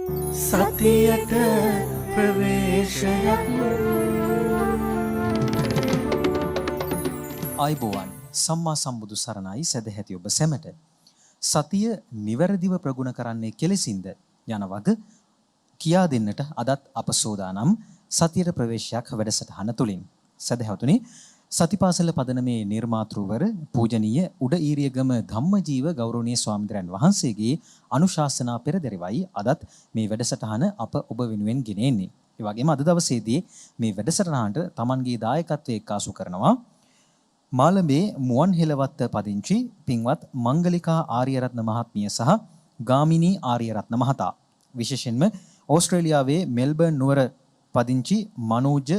සතියට ප්‍රවේශයක් ආයුබෝවන් සම්මා සම්බුදු සරණයි සදැහැති ඔබ සැමට සතිය නිවැරදිව ප්‍රගුණ කරන්නේ කෙලෙසින්ද යන වග කියා දෙන්නට අදත් අප සෝදානම් සතියට ප්‍රවේශයක් වැඩසටහන තුලින් සදැහැතුනි සතිපාසල පදනමේ නිර්මාතෘවර පූජනීය උඩඊරියගම ධම්මජීව ගෞරවනීය ස්වාමීන් වහන්සේගේ අනුශාසනා පෙරදරිවයි අදත් මේ වැඩසටහන අප ඔබ වෙනුවෙන් ගෙන එන්නේ. ඒ වගේම අද දවසේදී මේ වැඩසටහනට Tamanගේ දායකත්වයේ එක්කාසු කරනවා මාළඹේ මුවන් හෙළවත්ත පදිංචි පින්වත් මංගලිකා ආරියරත්න මහත්මිය සහ ගාමිණී ආරියරත්න මහතා. විශේෂයෙන්ම ඕස්ට්‍රේලියාවේ මෙල්බර්න් නුවර පදිංචි මනෝජ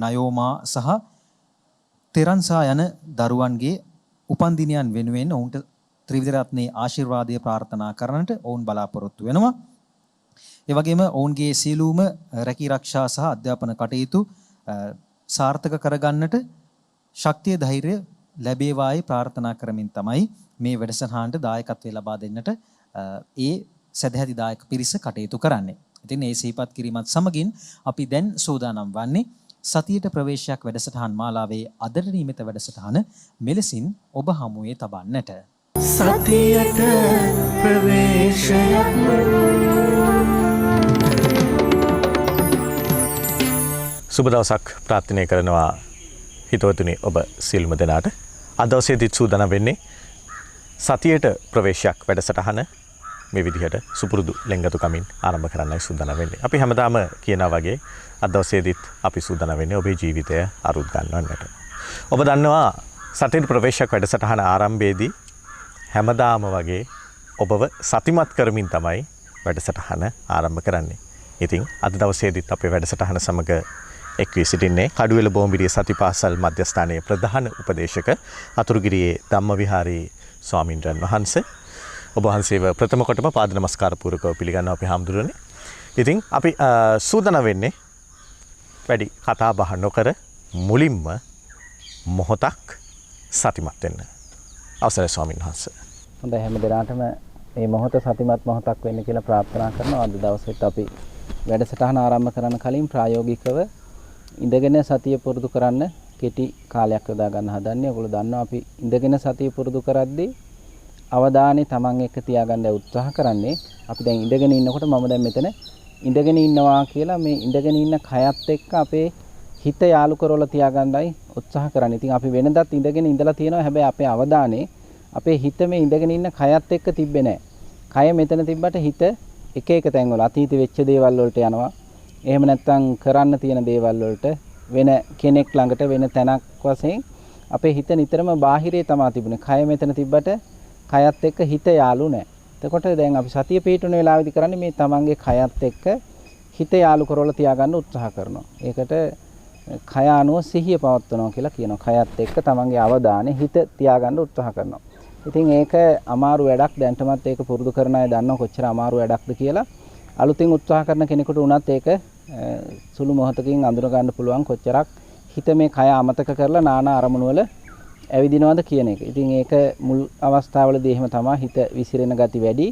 නයෝමා සහ තෙරන්සා යන දරුවන්ගේ උපන්දිනයන් වෙනුවෙන් ඔවුන්ට ත්‍රිවිධ රත්නයේ ආශිර්වාදය ප්‍රාර්ථනා කරන්නට ඔවුන් බලාපොරොත්තු වෙනවා. ඒ වගේම ඔවුන්ගේ සියලුම රැකී ආරක්ෂා සහ අධ්‍යාපන කටයුතු සාර්ථක කරගන්නට ශක්තිය ධෛර්යය ලැබේවායි ප්‍රාර්ථනා කරමින් තමයි මේ වැඩසටහනට දායකත්වය ලබා දෙන්නට ඒ සදැහැති දායක පිරිස කටයුතු කරන්නේ. ඉතින් මේ සිහිපත් කිරීමත් සමගින් අපි දැන් සූදානම් වන්නේ සතියට ප්‍රවේශයක් වැඩසටහන් මාලාවේ අදට නියමිත වැඩසටහන මෙලෙසින් ඔබ හමුවේ තබන්නට. සතියට ප්‍රවේශයක් සුබ දවසක් ප්‍රාර්ථනා කරනවා හිතවතුනි ඔබ සියලුම දෙනාට. අද දවසේදී සූදානම් වෙන්නේ සතියට ප්‍රවේශයක් වැඩසටහන මේ විදිහට සුපුරුදු ලෙන්ගතුකමින් ආරම්භ කරන්නයි සූදානම් වෙන්නේ. අපි හැමදාම කියනා වගේ අද දවසේදීත් අපි සූදානම් වෙන්නේ ඔබේ ජීවිතය අරුත් ගන්නවන්නට. ඔබ දන්නවා සතියට ප්‍රවේශයක් වැඩසටහන ආරම්භයේදී හැමදාම වගේ ඔබව සතිමත් කරමින් තමයි වැඩසටහන ආරම්භ කරන්නේ. ඉතින් අද දවසේදීත් අපේ වැඩසටහන සමග එක් වී සිටින්නේ කඩුවෙල බෝම්බිරිය සතිපාසල් මධ්‍යස්ථානයේ ප්‍රධාන උපදේශක අතුරුගිරියේ ධම්මවිහාරී ස්වාමින්වයන් වහන්සේ. ඔබ වහන්සේව ප්‍රථම කොටම පාද නමස්කාර පූර්වකව පිළිගන්නවා අපි හාමුදුරනේ. ඉතින් අපි සූදානම් වෙන්නේ වැඩි කතා බහ නොකර මුලින්ම මොහොතක් සතිමත් වෙන්න. අවසරයි ස්වාමීන් වහන්සේ. හොඳයි හැම දිනකටම මේ මොහොත සතිමත් මොහොතක් වෙන්න කියලා ප්‍රාර්ථනා කරනවා. අද දවසේත් අපි වැඩසටහන ආරම්භ කරන්න කලින් ප්‍රායෝගිකව ඉඳගෙන සතිය පුරුදු කරන්න කෙටි කාලයක් යොදා ගන්න හදන්නේ. ඔයගොල්ලෝ දන්නවා අපි ඉඳගෙන සතිය පුරුදු කරද්දී අවධානය තමන් එක්ක තියාගන්න උත්සාහ කරන්නේ. අපි දැන් ඉඳගෙන ඉන්නකොට මම දැන් මෙතන ඉඳගෙන ඉන්නවා කියලා මේ ඉඳගෙන ඉන්න කයත් එක්ක අපේ හිත යාලු කරවලා තියාගන්නයි උත්සාහ කරන්නේ. ඉතින් අපි වෙනදත් ඉඳගෙන ඉඳලා තියෙනවා. හැබැයි අපේ අවධානය අපේ හිත මේ ඉඳගෙන ඉන්න කයත් එක්ක තිබ්බේ නැහැ. කය මෙතන තිබ්බට හිත එක එක තැන්වල අතීත වෙච්ච දේවල් වලට යනවා. එහෙම නැත්නම් කරන්න තියෙන දේවල් වලට වෙන කෙනෙක් ළඟට වෙන තැනක් වශයෙන් අපේ හිත නිතරම බාහිරේ තමයි තිබුණේ. කය මෙතන තිබ්බට කයත් එක්ක හිත යාලු නැහැ. එතකොට දැන් අපි සතිය පිටුන වෙලාවෙදි කරන්නේ මේ තමන්ගේ කයත් එක්ක හිත යාලු කරවලා තියාගන්න උත්සාහ කරනවා. ඒකට කය අනුව සිහිය පවත්වනවා කියලා කියනවා. කයත් එක්ක තමන්ගේ අවධානය හිත තියාගන්න උත්සාහ කරනවා. ඉතින් ඒක අමාරු වැඩක්. දැන්ටමත් ඒක පුරුදු කරන අය දන්නවා කොච්චර අමාරු වැඩක්ද කියලා. අලුතින් උත්සාහ කරන කෙනෙකුට උනත් ඒක සුළු මොහොතකින් අඳුර ගන්න පුළුවන් කොච්චරක් හිත මේ කය අමතක කරලා নানা අරමුණු වල ඇවිදිනවද කියන එක. ඉතින් ඒක මුල් අවස්ථාවවලදී එහෙම තමයි හිත විසිරෙන ගති වැඩි.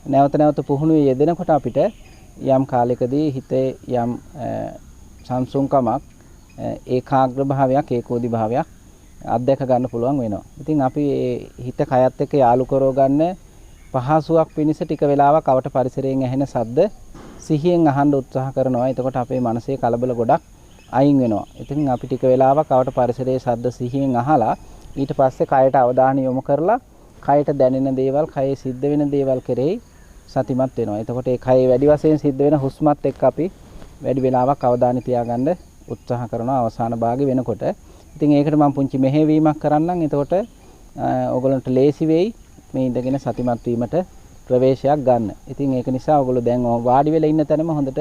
නැවත නැවත පුහුණුවේ යෙදෙනකොට අපිට යම් කාලයකදී හිතේ යම් සංසුන්කමක් ඒකාග්‍ර භාවයක් ඒකෝදි භාවයක් අත්දැක ගන්න පුළුවන් වෙනවා. ඉතින් අපි හිත කයත් එක්ක යාලු කරව ගන්න පහසුවක් පිණිස ටික වෙලාවක් අවට පරිසරයෙන් ඇහෙන ශබ්ද සිහියෙන් අහන්න උත්සාහ කරනවා. එතකොට අපේ මනසේ කලබල ගොඩක් අයින් වෙනවා. ඉතින් අපි ටික වෙලාවක් අවට පරිසරයේ ශබ්ද සිහියෙන් අහලා ඊට පස්සේ කයට අවධානය යොමු කරලා කයට දැනෙන දේවල්, කයේ සිද්ධ වෙන දේවල් කෙරෙහි සතිමත් වෙනවා. එතකොට ඒ කයේ වැඩි වශයෙන් සිද්ධ වෙන හුස්මත් එක්ක අපි වැඩි වෙලාවක් අවධානය තියාගන්න උත්සාහ කරනවා අවසාන භාගෙ වෙනකොට. ඉතින් ඒකට මම පුංචි මෙහෙවීමක් කරන්නම්. එතකොට ඔයගොල්ලන්ට ලේසි වෙයි මේ ඉඳගෙන සතිමත් වීමට ප්‍රවේශයක් ගන්න. ඉතින් ඒක නිසා ඔයගොල්ලෝ දැන් වාඩි වෙලා ඉන්න තැනම හොඳට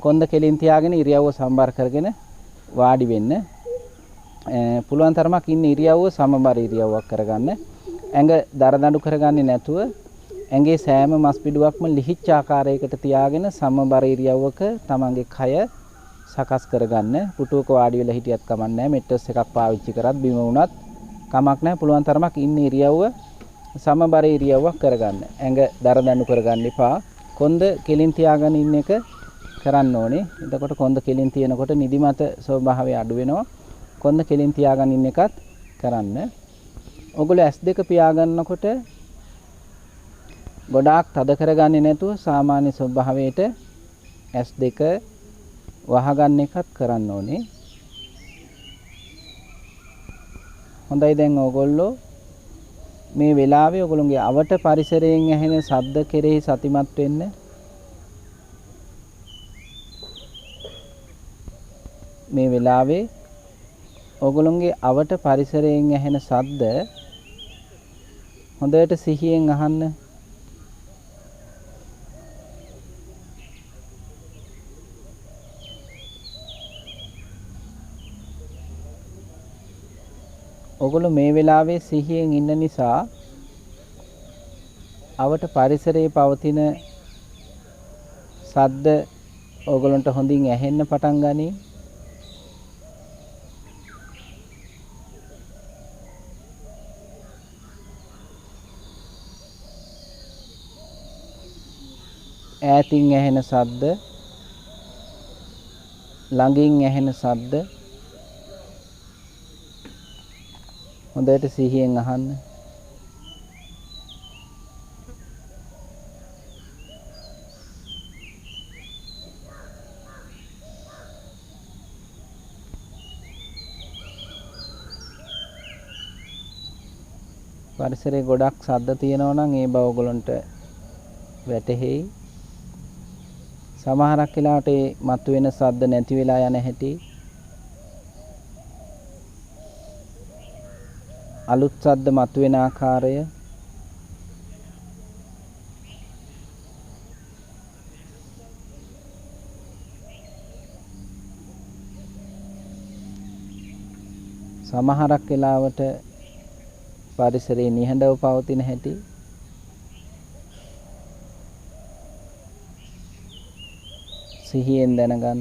කොන්ද කෙලින් තියාගෙන ඉරියව්ව සම්බර කරගෙන වාඩි වෙන්න. පුළුවන් තරමක් ඉන්න ඉරියව්ව සමබර ඉරියව්වක් කරගන්න. ඇඟ දරදඬු කරගන්නේ නැතුව ඇඟේ සෑම මස් පිඩුවක්ම ලිහිච්ච ආකාරයකට තියාගෙන සමබර ඉරියව්වක තමන්ගේ කය සකස් කරගන්න. පුටුවක වාඩි වෙලා හිටියත් කමක් නැහැ. මෙට්‍රස් එකක් පාවිච්චි කරත් බිම වුණත් කමක් නැහැ. පුළුවන් තරමක් ඉන්න ඉරියව්ව සමබර ඉරියව්වක් කරගන්න. ඇඟ දරදඬු කරගන්න එපා. කොන්ද කෙලින් තියාගෙන ඉන්න එක කරන්න ඕනේ. එතකොට කොන්ද කෙලින් තියෙනකොට නිදිමත ස්වභාවය අඩු වෙනවා. කොන්ද කෙලින් තියාගෙන ඉන්න එකත් කරන්න. ඔගොල්ලෝ S2 පියාගන්නකොට ගොඩාක් තද කරගන්නේ නැතුව සාමාන්‍ය ස්වභාවයට S2 වහගන්න එකත් කරන්න ඕනේ. හොඳයි දැන් ඕගොල්ලෝ මේ වෙලාවේ ඔයගොල්ලෝගේ අවට පරිසරයෙන් ඇහෙන ශබ්ද කෙරෙහි සතිමත් වෙන්න. මේ වෙලාවේ ඔයගොල්ලෝගේ අවට පරිසරයෙන් ඇහෙන ශබ්ද හොඳට සිහියෙන් අහන්න. ඔගොල්ලෝ මේ වෙලාවේ සිහියෙන් ඉන්න නිසා අවට පරිසරයේ පවතින ශබ්ද ඔයගොල්ලන්ට හොඳින් ඇහෙන්න පටන් ගනී. ඈතින් ඇහෙන ශබ්ද, ළඟින් ඇහෙන ශබ්ද හොඳට සිහියෙන් අහන්න. පරිසරයේ ගොඩක් ශබ්ද තියෙනවා නම් ඒ බව ඔයගොල්ලන්ට වැටහෙයි. සමහරක් වෙලාවට ඒ මතුවෙන ශබ්ද නැති වෙලා යන හැටි, අලුත් ශබ්ද මතුවෙන ආකාරය, සමහරක් වෙලාවට පරිසරයේ නිහඬව පවතින හැටි, සිහියෙන් දැනගන්න.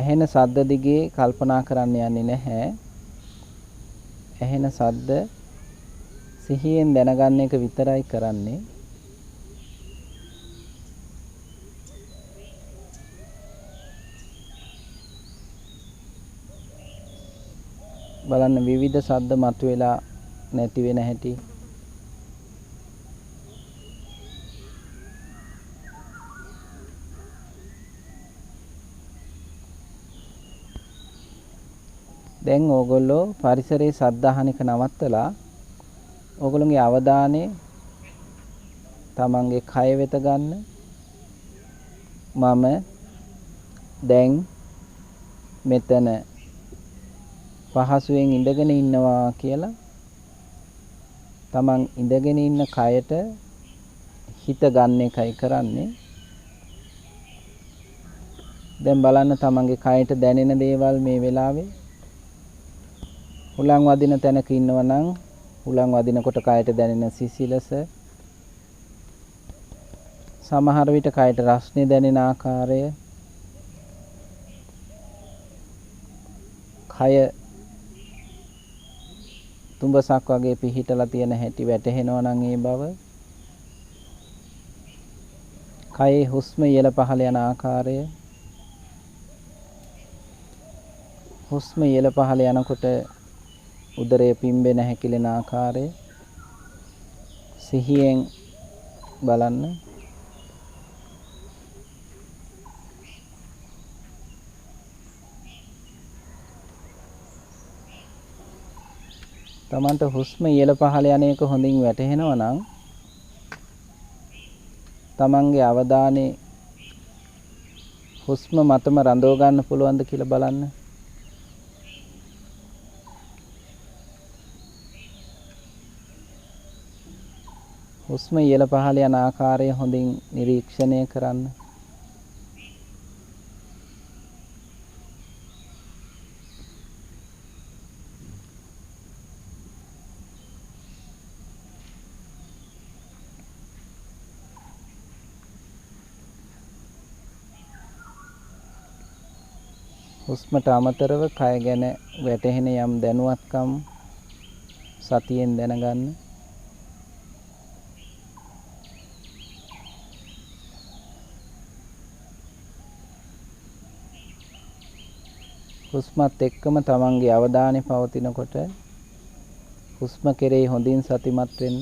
ඇහෙන ශබ්ද දිගේ කල්පනා කරන්න යන්නේ නැහැ. ඇහෙන ශබ්ද සිහියෙන් දැනගන්න එක විතරයි කරන්නේ. බලන්න විවිධ ශබ්ද මතුවලා නැති වෙන හැටි. දැන් ඕගොල්ලෝ පරිසරයේ ශබ්ද අහන එක නවත්තලා ඕගොල්ලෝගේ අවධානය තමන්ගේ කය වෙත ගන්න. මම දැන් මෙතන පහසුවෙන් ඉඳගෙන ඉන්නවා කියලා තමන් ඉඳගෙන ඉන්න කයට හිත ගන්න එකයි කරන්නේ. දැන් බලන්න තමන්ගේ කයට දැනෙන දේවල් මේ වෙලාවේ. හුලං වදින තැනක ඉන්නවා නම් හුලං වදිනකොට කයට දැනෙන සිසිලස, සමහර විට කයට රස්නේ දැනෙන ආකාරය, කය තුඹසක් වගේ පිහිටලා තියෙන හැටි වැටහෙනවා නම් ඒ බව, කයේ හුස්ම ඉහළ පහළ යන ආකාරය, හුස්ම ඉහළ පහළ යනකොට උදරය පිම්බෙන හැකිලෙන ආකාරය සිහියෙන් බලන්න. තමන්ට හුස්ම ඉහළ පහළ යන එක හොඳින් වැටහෙනවා නම් තමන්ගේ අවධානය හුස්ම මතම රඳව ගන්න පුළුවන්ද කියලා බලන්න. හුස්ම ඉහළ පහළ යන ආකාරය හොඳින් නිරීක්ෂණය කරන්න. හුස්මට අමතරව කය ගැන වැටහෙන යම් දැනුවත්කම් සතියෙන් දැනගන්න. හුස්මත් එක්කම තමන්ගේ අවධානය පවතිනකොට හුස්ම කෙරෙහි හොඳින් සතිමත් වෙන්න.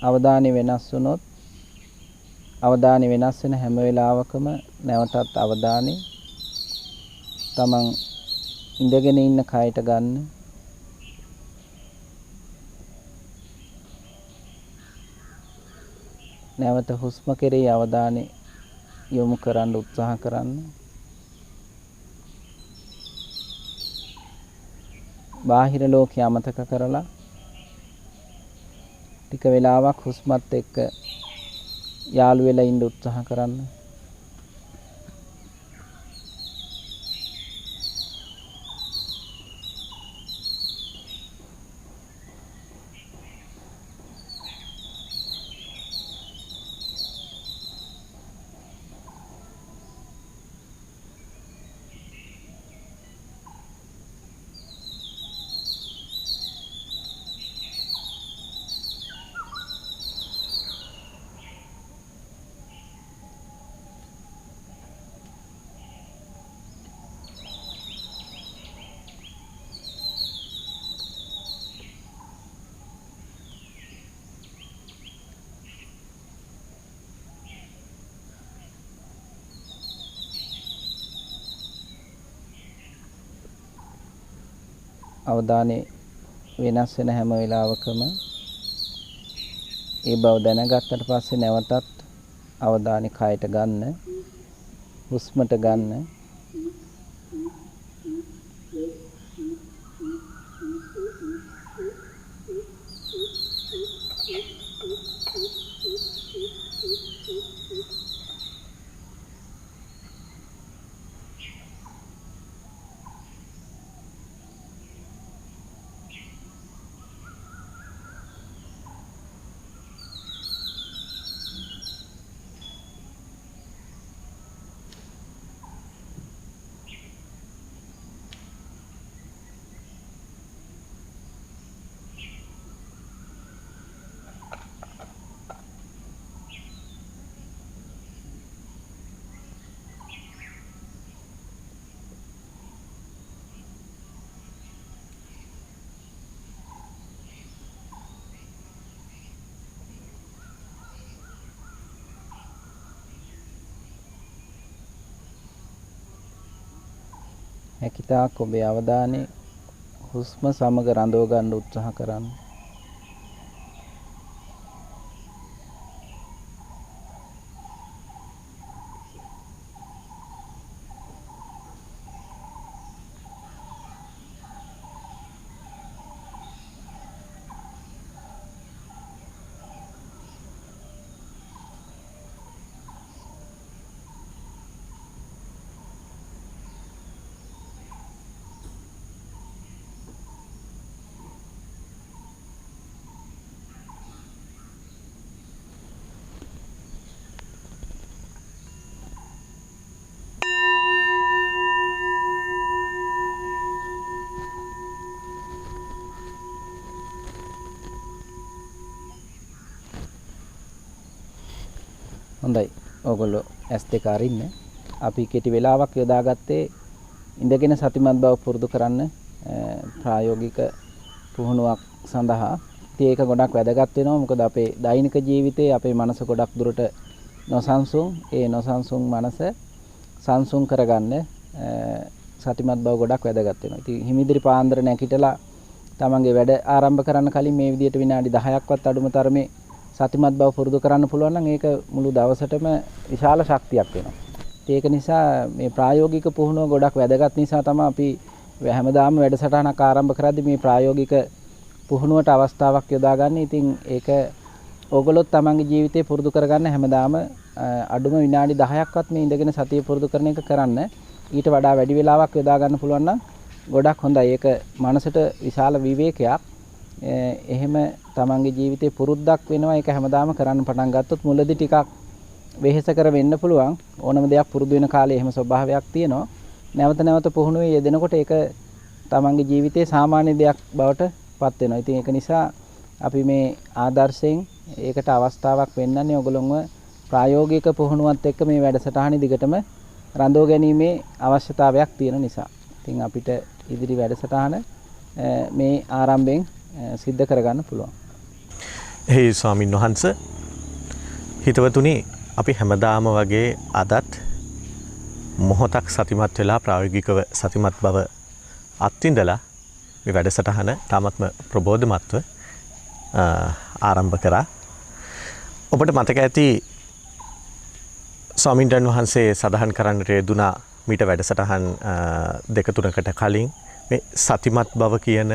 අවධානය වෙනස් වුණොත් අවධානය වෙනස් වෙන හැම වෙලාවකම නැවතත් අවධානය තමන් ඉඳගෙන ඉන්න කයට ගන්න. නැවත හුස්ම කෙරෙහි අවධානය යොමු කරන්න උත්සාහ කරන්න. බාහිර ලෝකය අමතක කරලා ටික වෙලාවක් හුස්මත් එක්ක යාළු වෙලා ඉන්න උත්සාහ කරන්න. අවධානය වෙනස් වෙන හැම වෙලාවකම ඒ බව දැනගත්තට පස්සේ නැවතත් අවධානය කයට ගන්න, හුස්මට ගන්න. හැකිතාක් ඔබේ අවධානය හුස්ම සමග රඳව ගන්න උත්සාහ කරන්න. හොඳයි. ඕගොල්ලෝ S2 අරින්න. අපි කෙටි වෙලාවක් යොදාගත්තේ ඉඳගෙන සතිමත් බව පුරුදු කරන්න ප්‍රායෝගික පුහුණුවක් සඳහා. ඉතින් ඒක ගොඩක් වැදගත් වෙනවා. මොකද අපේ දෛනික ජීවිතයේ අපේ මනස ගොඩක් දුරට නොසන්සුන්. ඒ නොසන්සුන් මනස සංසුන් කරගන්න සතිමත් බව ගොඩක් වැදගත් වෙනවා. ඉතින් හිමිදිරි පාන්දර නැගිටලා තමන්ගේ වැඩ ආරම්භ කරන්න කලින් මේ විදිහට විනාඩි 10ක්වත් අඩුම තරමේ සතිමත් බව පුරුදු කරන්න පුළුවන් නම් ඒක මුළු දවසටම විශාල ශක්තියක් වෙනවා. ඒක නිසා මේ ප්‍රායෝගික පුහුණුව ගොඩක් වැදගත් නිසා තමයි අපි හැමදාම වැඩසටහනක් ආරම්භ කරද්දී මේ ප්‍රායෝගික පුහුණුවට අවස්ථාවක් යොදාගන්නේ. ඉතින් ඒක ඕගොල්ලොත් තමන්ගේ ජීවිතේ පුරුදු කරගන්න හැමදාම අඩුම විනාඩි 10ක්වත් මේ ඉඳගෙන සතිය පුරුදු කරන එක කරන්න. ඊට වඩා වැඩි වෙලාවක් යොදා ගන්න පුළුවන් නම් ගොඩක් හොඳයි. ඒක මනසට විශාල විවේකයක්. එහෙම තමන්ගේ ජීවිතේ පුරුද්දක් වෙනවා. ඒක හැමදාම කරන්න පටන් ගත්තොත් මුලදී ටිකක් වෙහෙසකර වෙන්න පුළුවන්. ඕනම දෙයක් පුරුදු වෙන කාලේ එහෙම ස්වභාවයක් තියෙනවා. නැවත නැවත පුහුණුවේ යෙදෙනකොට ඒක තමන්ගේ ජීවිතේ සාමාන්‍ය දෙයක් බවට පත් වෙනවා. ඉතින් ඒක නිසා අපි මේ ආදර්ශයෙන් ඒකට අවස්ථාවක් වෙන්නන්නේ ඔයගොල්ලෝව ප්‍රායෝගික පුහුණුවත් එක්ක මේ වැඩසටහන දිගටම රඳව ගැනීමේ අවශ්‍යතාවයක් තියෙන නිසා. ඉතින් අපිට ඉදිරි වැඩසටහන මේ ආරම්භයෙන් සිද්ධ කරගන්න පුළුවන්. ඒ ස්වාමින් වහන්සේ හිතවතුනි අපි හැමදාම වගේ අදත් මොහොතක් සතිමත් වෙලා ප්‍රායෝගිකව සතිමත් බව අත්විඳලා මේ වැඩසටහන තාමත්ම ප්‍රබෝධමත්ව ආරම්භ කරා. ඔබට මතක ඇති ස්වාමීන් වහන්සේ සඳහන් කරන්නට යෙදුනා මීට වැඩසටහන් දෙක තුනකට කලින් මේ සතිමත් බව කියන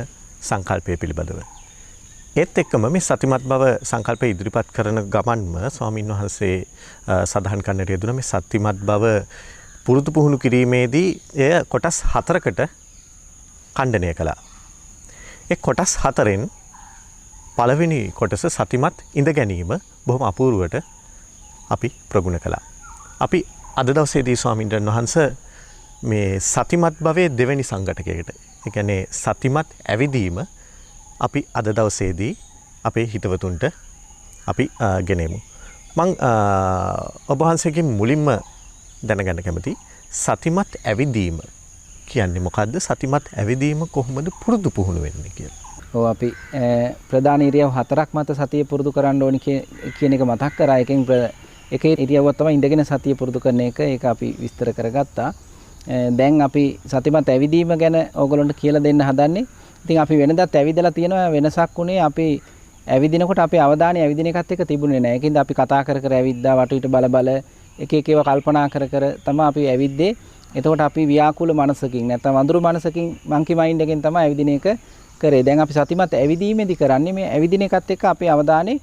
සංකල්පය පිළිබඳව. ඒත් එක්කම මේ සතිමත් බව සංකල්පය ඉදිරිපත් කරන ගමන්ම ස්වාමීන් වහන්සේ සඳහන් කරන්නට යෙදුනා මේ සතිමත් බව පුරුදු පුහුණු කිරීමේදී එය කොටස් 4කට ඛණ්ඩනය කළා. ඒ කොටස් 4න් පළවෙනි කොටස සතිමත් ඉඳ ගැනීම බොහොම අපූර්වට අපි ප්‍රගුණ කළා. අපි අද දවසේදී ස්වාමීන් වහන්සේ මේ සතිමත් භවයේ දෙවෙනි සංඝටකයකට, ඒ කියන්නේ සතිමත් ඇවිදීම අපි අද දවසේදී අපේ හිතවතුන්ට අපි ගෙනෙමු. මම ඔබ වහන්සේගෙන් මුලින්ම දැනගන්න කැමති සතිමත් ඇවිදීම කියන්නේ මොකද්ද? සතිමත් ඇවිදීම කොහොමද පුරුදු පුහුණු වෙන්නේ කියලා. ඔව් අපි ප්‍රධාන ඉරියව් 4ක් මත සතිය පුරුදු කරන්න ඕනි කියන එක මතක් කරා. එකෙන් එකේ ඉරියව්වක් තමයි ඉඳගෙන සතිය පුරුදු කරන එක. ඒක අපි විස්තර කරගත්තා. දැන් අපි සතිමත් ඇවිදීම ගැන ඕගොල්ලන්ට කියලා දෙන්න හදන්නේ. ඉතින් අපි වෙනදාත් ඇවිදලා තියෙනවා. වෙනසක් උනේ අපි ඇවිදිනකොට අපේ අවධානය ඇවිදින එකත් එක්ක තිබුණේ නැහැ. ඒකින්ද අපි කතා කර කර ඇවිද්දා, වටුවිට බල බල එක එක ඒවා කල්පනා කර කර තමයි අපි ඇවිද්දේ. එතකොට අපි ව්‍යාකූල මනසකින් නැත්නම් වඳුරු මනසකින් මංකි මයින්ඩ් එකෙන් තමයි ඇවිදින එක කරේ. දැන් අපි සතිමත් ඇවිදීමේදී කරන්නේ මේ ඇවිදින එකත් එක්ක අපේ අවධානය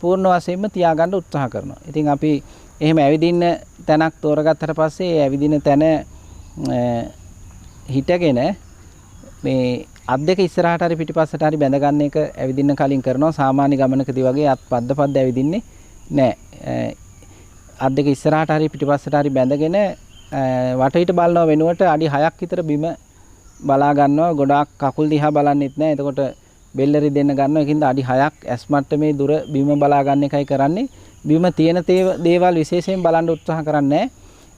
පූර්ණ වශයෙන්ම තියාගන්න උත්සාහ කරනවා. ඉතින් අපි එහෙම ඇවිදින්න තැනක් තෝරගත්තට පස්සේ ඒ ඇවිදින තැන හිටගෙන මේ අත් දෙක ඉස්සරහට හරි පිටිපස්සට හරි බැඳ ගන්න එක ඇවිදින්න කලින් කරනවා. සාමාන්‍ය ගමනකදී වගේ අත් පද්ද පද්ද ඇවිදින්නේ නැහැ. අත් දෙක ඉස්සරහට හරි පිටිපස්සට හරි බැඳගෙන වටේට බලනව වෙනුවට අඩි 6ක් විතර බිම බලා ගන්නවා. ගොඩාක් කකුල් දිහා බලන්නෙත් නැහැ. එතකොට බෙල්ලරි දෙන්න ගන්නවා. ඒකින්ද අඩි 6ක් ඇස් මට්ටමේ දුර බිම බලා ගන්න එකයි කරන්නේ. බිම තියෙන දේවල් විශේෂයෙන් බලන්න උත්සාහ කරන්නේ නැහැ.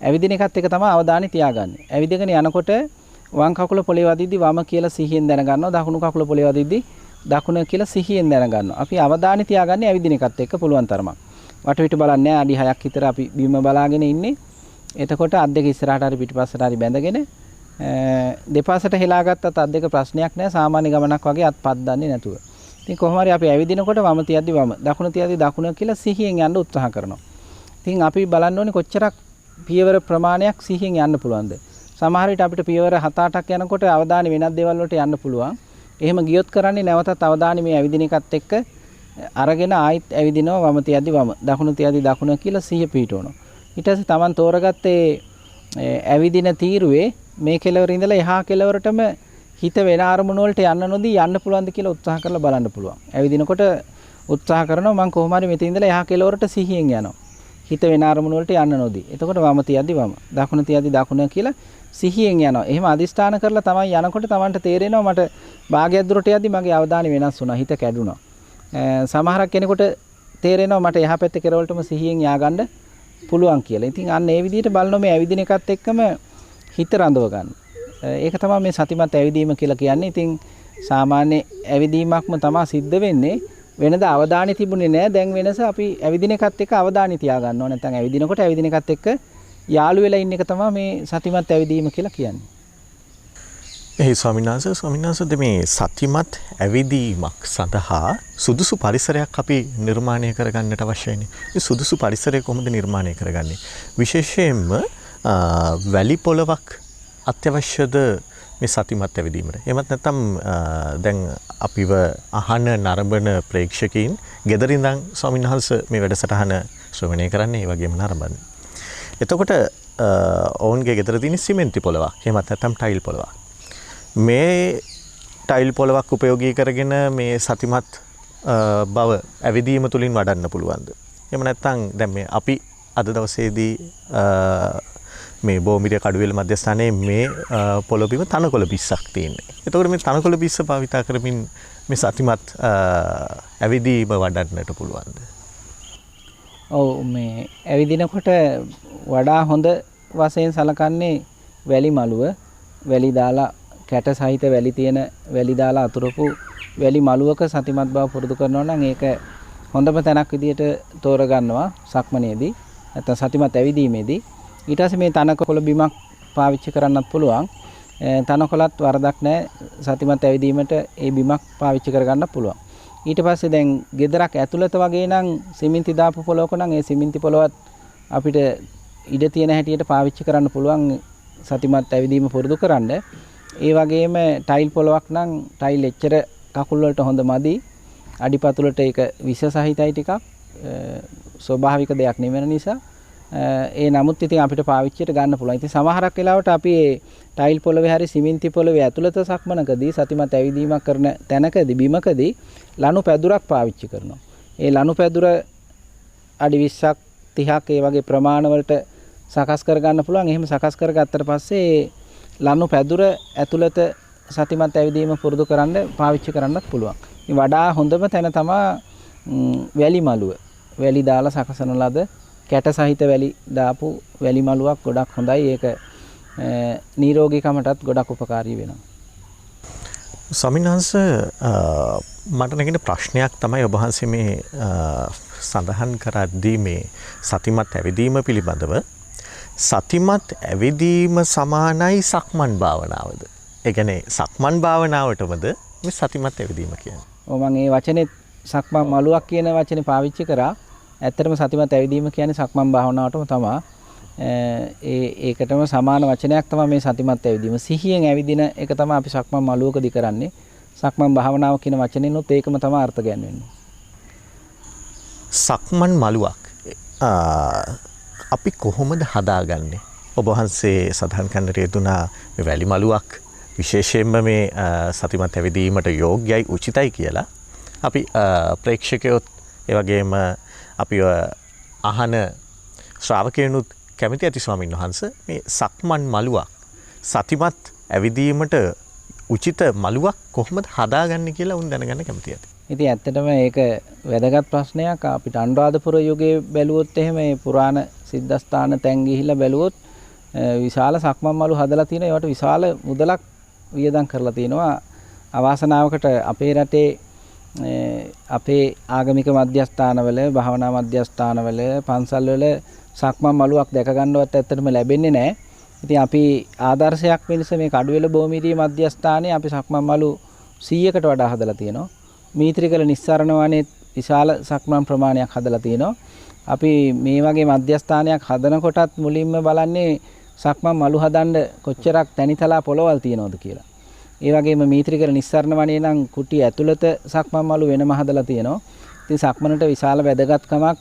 ඇවිදින එකත් එක තමයි අවධානය තියාගන්නේ. ඇවිදගෙන යනකොට වම් කකුල පොළේ වදිද්දි වම කියලා සිහියෙන් දැනගන්නවා. දකුණු කකුල පොළේ වදිද්දි දකුණ කියලා සිහියෙන් දැනගන්නවා. අපි අවධානය තියාගන්නේ ඇවිදින එකත් එක්ක පුළුවන් තරමක්. වටවිට බලන්නේ අඩි 6ක් විතර අපි බිම බලාගෙන ඉන්නේ. එතකොට අත් දෙක ඉස්සරහට හරි පිටිපස්සට හරි බැඳගෙන දෙපසට හෙලාගත්තත් අත් දෙක ප්‍රශ්නයක් නැහැ. සාමාන්‍ය ගමනක් වගේ අත් පත් දන්නේ නැතුව. ඉතින් කොහොම හරි අපි ඇවිදිනකොට වම තියද්දි වම, දකුණ තියද්දි දකුණ කියලා සිහියෙන් යන්න උත්සාහ කරනවා. ඉතින් අපි බලන්න ඕනේ කොච්චරක් පියවර ප්‍රමාණයක් සිහියෙන් යන්න පුළුවන්ද. සමහර විට අපිට පියවර 7-8ක් යනකොට අවධානය වෙනත් දේවල් වලට යන්න පුළුවන්. එහෙම ගියොත් කරන්නේ නැවතත් අවධානය මේ ඇවිදින එකත් එක්ක අරගෙන ආයිත් ඇවිදිනවා. වම තියද්දි වම, දකුණ තියද්දි දකුණ කියලා සිහිය පිහිටවනවා. ඊට පස්සේ Taman තෝරගත්තේ ඇවිදින තීරුවේ මේ කෙලවර ඉඳලා එහා කෙලවරටම හිත වෙන අරමුණු වලට යන්න නොදී යන්න පුළුවන්ද කියලා උත්සාහ කරලා බලන්න පුළුවන්. ඇවිදිනකොට උත්සාහ කරනවා මම කොහොම හරි මෙතන ඉඳලා එහා කෙලවරට සිහියෙන් යනවා. හිත වෙන අරමුණු වලට යන්න නොදී. එතකොට වම තියද්දි වම, දකුණ තියද්දි දකුණ කියලා සිහියෙන් යනවා. එහෙම අදිස්ථාන කරලා තමයි යනකොට Tamanට තේරෙනවා මට භාගයක් දුරට යද්දි මගේ අවධානය වෙනස් වුණා. හිත කැඩුනා. සමහරක් කෙනෙකුට තේරෙනවා මට එහා පැත්තේ කෙරවලටම සිහියෙන් ය아가න්න පුළුවන් කියලා. ඉතින් අන්න ඒ විදිහට බලනවා මේ ඇවිදින එකත් එක්කම හිත රඳව ගන්න. ඒක තමයි මේ සතිමත් ඇවිදීම කියලා කියන්නේ. ඉතින් සාමාන්‍ය ඇවිදීමක්ම තමයි සිද්ධ වෙන්නේ. වෙනද අවධානය තිබුණේ නැහැ. දැන් වෙනස අපි ඇවිදින එකත් එක්ක අවධානය තියා ගන්නවා. නැත්නම් ඇවිදිනකොට ඇවිදින එකත් එක්ක යාළු වෙලා ඉන්න එක තමයි මේ සතිමත් ඇවිදීම කියලා කියන්නේ. ස්වාමීන් වහන්සේ මේ සතිමත් ඇවිදීමක් සඳහා සුදුසු පරිසරයක් අපි නිර්මාණය කරගන්නට අවශ්‍යයිනේ. මේ සුදුසු පරිසරය කොහොමද නිර්මාණය කරගන්නේ? විශේෂයෙන්ම වැලි පොළවක් අත්‍යවශ්‍යද මේ සතිමත් ඇවිදීමට? එහෙමත් නැත්නම් දැන් අපිව අහන නරඹන ප්‍රේක්ෂකයින් ගෙදර ඉඳන් ස්වාමීන් වහන්සේ මේ වැඩසටහන ශ්‍රවණය කරන්නේ ඒ වගේම නරඹන්නේ. එතකොට ඔවුන්ගේ ගෙදර තියෙන සිමෙන්ති පොළවක්, එහෙමත් නැත්නම් ටයිල් පොළවක්. මේ ටයිල් පොලවක් උපයෝගී කරගෙන මේ සතිමත් බව ඇවිදීම තුලින් වඩන්න පුළුවන්ද? එහෙම නැත්නම් දැන් මේ අපි අද දවසේදී මේ බෝමිරිය කඩුවෙල මධ්‍යස්ථානයේ මේ පොළොබිම තනකොළ 20ක් තියෙනවා. එතකොට මේ තනකොළ 20 භාවිතා කරමින් මේ සතිමත් ඇවිදීම වඩන්නට පුළුවන්ද? ඔව් මේ ඇවිදිනකොට වඩා හොඳ වශයෙන් සලකන්නේ වැලි මළුව. වැලි දාලා කැට සහිත වැලි තියෙන වැලි දාලා අතුරපු වැලි මළුවක සතිමත් බව පුරුදු කරනවා නම් ඒක හොඳම තැනක් විදියට තෝරගන්නවා සක්මනේදී නැත්නම් සතිමත් ඇවිදීමේදී. ඊට පස්සේ මේ තනකොළ බිමක් පාවිච්චි කරන්නත් පුළුවන්. තනකොළත් වරදක් නැහැ සතිමත් ඇවිදීමට ඒ බිමක් පාවිච්චි කරගන්න පුළුවන්. ඊට පස්සේ දැන් ගෙදරක් ඇතුළත වගේ නම් සිමෙන්ති දාපු පොලවක නම් ඒ සිමෙන්ති පොලවත් අපිට ඉඩ තියෙන හැටියට පාවිච්චි කරන්න පුළුවන් සතිමත් ඇවිදීම පුරුදු කරන්න. ඒ වගේම ටයිල් පොලවක් නම් ටයිල් එච්චර කකුල් වලට හොඳ මදි. අඩිපතුලට ඒක විස සහිතයි ටිකක්. ස්වභාවික දෙයක් නෙවෙන නිසා ඒ නමුත් ඉතින් අපිට පාවිච්චියට ගන්න පුළුවන්. ඉතින් සමහරක් වෙලාවට අපි ටයිල් පොළවේ හරි සිමෙන්ති පොළවේ ඇතුළත සක්මනකදී සතිමත් ඇවිදීමක් කරන තැනකදී බිමකදී ලණු පැදුරක් පාවිච්චි කරනවා. ඒ ලණු පැදුර අඩි 20ක් 30ක් ඒ වගේ ප්‍රමාණ වලට සකස් කර ගන්න පුළුවන්. එහෙම සකස් කරගත්තට පස්සේ ලණු පැදුර ඇතුළත සතිමත් ඇවිදීම පුරුදු කරන්න පාවිච්චි කරන්නත් පුළුවන්. ඉතින් වඩා හොඳම තැන තමයි වැලි මළුව. වැලි දාලා සකසන ලද කැට සහිත වැලි දාපු වැලි මළුවක් ගොඩක් හොඳයි. ඒක නිරෝගීකමටත් ගොඩක් උපකාරී වෙනවා. ස්වාමීන් වහන්සේ මට නැගෙන ප්‍රශ්නයක් තමයි ඔබ වහන්සේ මේ සඳහන් කරද්දී මේ සතිමත් ඇවිදීම පිළිබඳව සතිමත් ඇවිදීම සමානයි සක්මන් භාවනාවද? ඒ කියන්නේ සක්මන් භාවනාවටමද මේ සතිමත් ඇවිදීම කියන්නේ? ඔව් මම මේ වචනේ සක්මන් මළුවක් කියන වචනේ පාවිච්චි කරා. ඇත්තටම සතිමත් ඇවිදීම කියන්නේ සක්මන් භාවනාවටම තමයි. ඒකටම සමාන වචනයක් තමයි මේ සතිමත් ඇවිදීම. සිහියෙන් ඇවිදින එක තමයි අපි සක්මන් මළුවකදී කරන්නේ. සක්මන් භාවනාව කියන වචනේනොත් ඒකම තමයි අර්ථ ගන්නෙන්නේ. සක්මන් මළුවක් අපි කොහොමද හදාගන්නේ? ඔබ වහන්සේ සඳහන් කරන්නට යෙදුනා මේ වැලි මළුවක් විශේෂයෙන්ම මේ සතිමත් ඇවිදීමට යෝග්‍යයි උචිතයි කියලා. අපි ප්‍රේක්ෂකයොත් ඒ වගේම අපි අහන ශ්‍රාවකයනුත් කැමති ඇති ස්වාමීන් වහන්සේ මේ සක්මන් මළුවක් සතිමත් ඇවිදීමට උචිත මළුවක් කොහොමද හදාගන්නේ කියලා උන් දැනගන්න කැමති ඇති. ඉතින් ඇත්තටම ඒක වැදගත් ප්‍රශ්නයක්. අපිට අනුරාධපුර යුගයේ බැලුවොත් එහෙම මේ පුරාණ සිද්ධාස්ථාන තැන් ගිහිල්ලා බැලුවොත් විශාල සක්මන් මළු හදලා තියෙනවා. ඒවට විශාල මුදලක් වියදම් කරලා තියෙනවා. අවාසනාවකට අපේ රටේ අපේ ආගමික මධ්‍යස්ථානවල භාවනා මධ්‍යස්ථානවල පන්සල්වල සක්මන් මළුවක් දැක ගන්නවත් ඇත්තටම ලැබෙන්නේ නැහැ. ඉතින් අපි ආදර්ශයක් වෙනස මේ කඩුවෙල බෝමිරිය මධ්‍යස්ථානයේ අපි සක්මන් මළු 100කට වඩා හදලා තියෙනවා. මීත්‍රිකල නිස්සරණ වනේ විශාල සක්මන් ප්‍රමාණයක් හදලා තියෙනවා. අපි මේ වගේ මධ්‍යස්ථානයක් හදනකොටත් මුලින්ම බලන්නේ සක්මන් මළු හදන්න කොච්චරක් තැනිතලා පොළවල් තියෙනවද කියලා. ඒ වගේම මීත්‍රිකල නිස්සරණ වනේ නම් කුටි ඇතුළත සක්මන් මළු වෙනම හදලා තියෙනවා. ඉතින් සක්මනට විශාල වැදගත්කමක්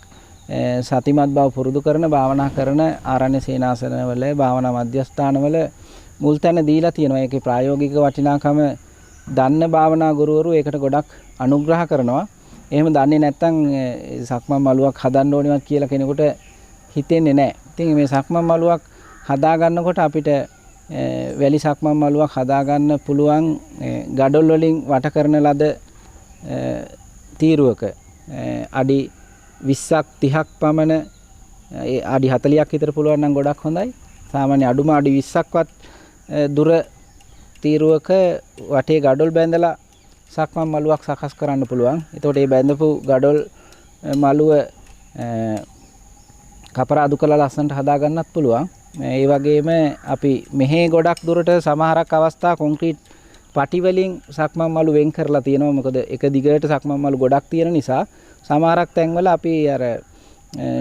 සතිමත් බව පුරුදු කරන භාවනා කරන ආරණ්‍ය සේනාසනවල භාවනා මධ්‍යස්ථානවල මුල් තැන දීලා තියෙනවා. ඒකේ ප්‍රායෝගික වටිනාකම දන්න භාවනා ගුරුවරු ඒකට ගොඩක් අනුග්‍රහ කරනවා. එහෙම දන්නේ නැත්නම් සක්මන් මළුවක් හදන්න ඕනෙවත් කියලා කෙනෙකුට හිතෙන්නේ නැහැ. ඉතින් මේ සක්මන් මළුවක් හදා ගන්නකොට අපිට වැලි සක්මන් මළුවක් හදා ගන්න පුළුවන් ගඩොල් වලින් වට කරන ලද තීරුවක අඩි 20ක් 30ක් පමණ අඩි 40ක් විතර පුළුවන් නම් ගොඩක් හොඳයි. සාමාන්‍ය අඩුම අඩි 20ක්වත් දුර තීරුවක වටේ ගඩොල් බැඳලා සක්මන් මළුවක් සකස් කරන්න පුළුවන්. එතකොට මේ බැඳපු ගඩොල් මළුව කපරාදු කරලා ලස්සනට හදා ගන්නත් පුළුවන්. ඒ වගේම අපි මෙහි ගොඩක් දුරට සමහරක් අවස්ථා කොන්ක්‍රීට් පටි වලින් සක්මන් මළු වෙන් කරලා තියෙනවා. මොකද එක දිගට සක්මන් මළු ගොඩක් තියෙන නිසා සමහරක් තැන්වල අපි අර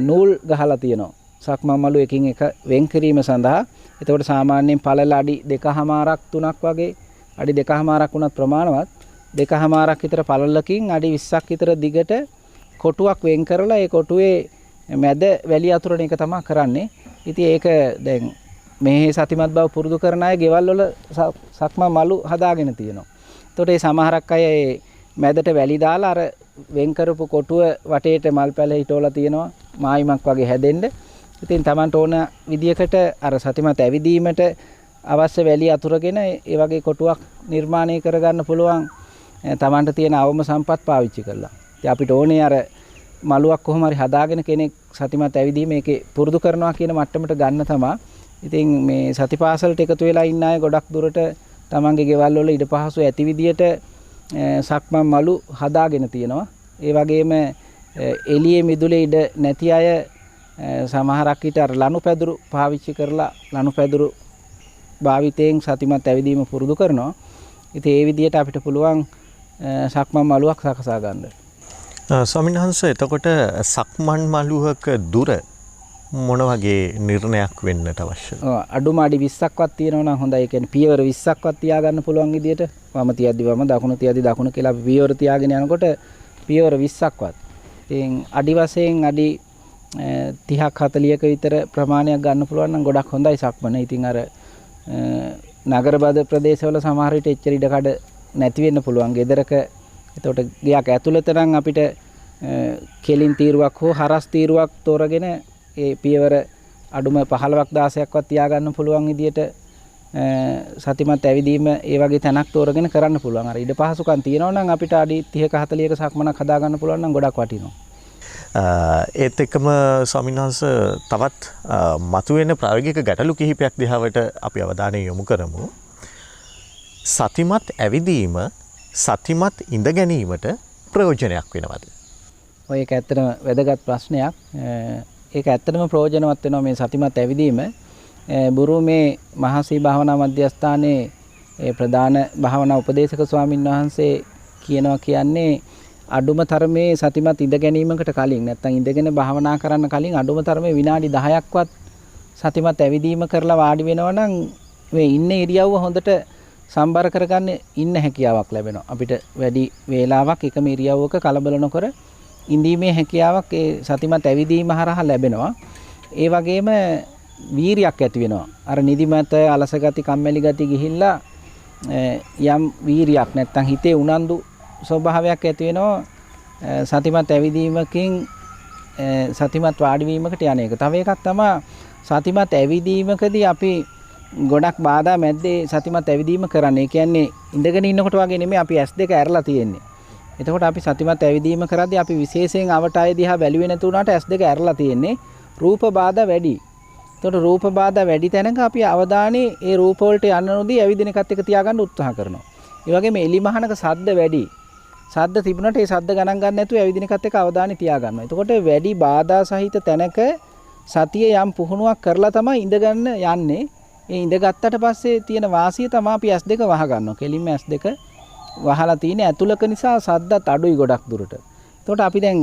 නූල් ගහලා තියෙනවා. සක්මන් මළු එකින් එක වෙන් කිරීම සඳහා. එතකොට සාමාන්‍යයෙන් පළල අඩි 2.5ක් 3ක් වගේ අඩි 2.5ක් වුණත් ප්‍රමාණවත් 2.5ක් විතර පළලකින් අඩි 20ක් විතර දිගට කොටුවක් වෙන් කරලා ඒ කොටුවේ මැද වැලි අතුරන එක තමයි කරන්නේ. ඉතින් ඒක දැන් මේ සතිමත් බව පුරුදු කරන අය ගෙවල් වල සක්මන් මලු හදාගෙන තියෙනවා. එතකොට ඒ සමහරක් අය ඒ මැදට වැලි දාලා අර වෙන් කරපු කොටුව වටේට මල් පැල හිටවලා තියෙනවා මායිමක් වගේ හැදෙන්න. ඉතින් Tamanට ඕන විදියකට අර සතිමත් ඇවිදීමට අවශ්‍ය වැලි අතුරගෙන ඒ වගේ කොටුවක් නිර්මාණය කරගන්න පුළුවන් Tamanට තියෙන අවම සම්පත් පාවිච්චි කරලා. ඉතින් අපිට ඕනේ අර මලුවක් කොහොම හරි හදාගෙන කෙනෙක් සතිමත් ඇවිදීම ඒකේ පුරුදු කරනවා කියන මට්ටමට ගන්න තමයි. ඉතින් මේ සතිපාසලට එකතු වෙලා ඉන්න අය ගොඩක් දුරට තමන්ගේ ගෙවල් වල ඉඩ පහසු ඇති විදියට සක්මන් මලු හදාගෙන තියෙනවා. ඒ වගේම එළියේ මිදුලේ ඉඩ නැති අය සමහරක් විට අර ලනුපැදුරු පාවිච්චි කරලා ලනුපැදුරු භාවිතයෙන් සතිමත් ඇවිදීම පුරුදු කරනවා. ඉතින් ඒ විදියට අපිට පුළුවන් සක්මන් මලුවක් සකසා ගන්න. ස්වාමීන් වහන්සේ එතකොට සක්මන් මලුවක දුර මොන වගේ නිර්ණයක් වෙන්නට අවශ්‍යද? අඩුම අඩි 20ක්වත් තියෙනවා නම් හොඳයි. ඒ කියන්නේ පියවර 20ක්වත් තියාගන්න පුළුවන් විදියට වම තියද්දි වම දකුණ තියද්දි දකුණ කියලා අපි පියවර තියාගෙන යනකොට පියවර 20ක්වත්. ඉතින් අඩි වශයෙන් අඩි 30ක් 40ක විතර ප්‍රමාණයක් ගන්න පුළුවන් නම් ගොඩක් හොඳයි සක්මන. ඉතින් අර නගරබද ප්‍රදේශවල සමහර විට එච්චර ඉඩකඩ නැති වෙන්න පුළුවන්. ගෙදරක එතකොට ගයක් ඇතුළත නම් අපිට කෙලින් තීරුවක් හෝ හරස් තීරුවක් තෝරගෙන ඒ පියවර අඩුම 15ක් 16ක්වත් තියාගන්න පුළුවන් විදියට සතිමත් ඇවිදීම ඒ වගේ තැනක් තෝරගෙන කරන්න පුළුවන්. අර ඉඩ පහසුකම් තියෙනවා නම් අපිට අඩි 30ක 40ක සක්මනක් හදාගන්න පුළුවන් නම් ගොඩක් වටිනවා. ඒත් එක්කම ස්වාමීන් වහන්සේ තවත් මතුවෙන ප්‍රායෝගික ගැටලු කිහිපයක් දිහාවට අපි අවධානය යොමු කරමු. සතිමත් ඇවිදීම සතිමත් ඉඳ ගැනීමට ප්‍රයෝජනයක් වෙනවද? ඔය ඒක ඇත්තටම වැදගත් ප්‍රශ්නයක්. ඒක ඇත්තටම ප්‍රයෝජනවත් වෙනවා මේ සතිමත් ඇවිදීම. බුරුමේ මහසී භාවනා මධ්‍යස්ථානයේ ප්‍රධාන භාවනා උපදේශක ස්වාමින් වහන්සේ කියන්නේ අඩුම තරමේ සතිමත් ඉඳ ගැනීමකට කලින් නැත්නම් ඉඳගෙන භාවනා කරන්න කලින් අඩුම තරමේ විනාඩි 10ක්වත් සතිමත් ඇවිදීම කරලා වාඩි වෙනවා නම් මේ ඉන්නේ ඉරියව්ව හොඳට සම්බර කරගන්න ඉන්න හැකියාවක් ලැබෙනවා. අපිට වැඩි වේලාවක් එකම ඉරියව්වක කලබල නොකර ඉඳීමේ හැකියාවක් ඒ සතිමත් ඇවිදීම හරහා ලැබෙනවා. ඒ වගේම වීරියක් ඇති වෙනවා. අර නිදිමත, අලස ගති, කම්මැලි ගති ගිහිල්ලා යම් වීරියක් නැත්නම් හිතේ උනන්දු ස්වභාවයක් ඇති වෙනවා. සතිමත් ඇවිදීමකින් සතිමත් වාඩි වීමකට යන එක. තව එකක් තමයි සතිමත් ඇවිදීමකදී අපි ගොඩක් බාධා මැද්දේ සතිමත් ඇවිදීම කරන්නේ. ඒ කියන්නේ ඉඳගෙන ඉන්නකොට වගේ නෙමෙයි අපි S2 ඇරලා තියෙන්නේ. එතකොට අපි සතිමත් ඇවිදීම කරද්දී අපි විශේෂයෙන් අවට අය දිහා බැලුවේ නැති වුණාට S2 ඇරලා තියෙන්නේ. රූප බාධා වැඩි. එතකොට රූප බාධා වැඩි තැනක අපි අවධානය ඒ රූප වලට යන්න නොදී ඇවිදින එකත් එක්ක තියාගන්න උත්සාහ කරනවා. ඒ වගේම එලි මහනක සද්ද වැඩි. සද්ද තිබුණාට ඒ සද්ද ගණන් ගන්න නැතුව ඇවිදින එකත් එක්ක අවධානය තියාගන්නවා. එතකොට වැඩි බාධා සහිත තැනක සතිය යම් පුහුණුවක් කරලා තමයි ඉඳගන්න යන්නේ. ඒ ඉඳගත්තට පස්සේ තියෙන වාසිය තමයි අපි S2 වහ ගන්නවා. කෙලින්ම S2 වහලා තියෙන ඇතුළක නිසා සද්දත් අඩුයි ගොඩක් දුරට. එතකොට අපි දැන්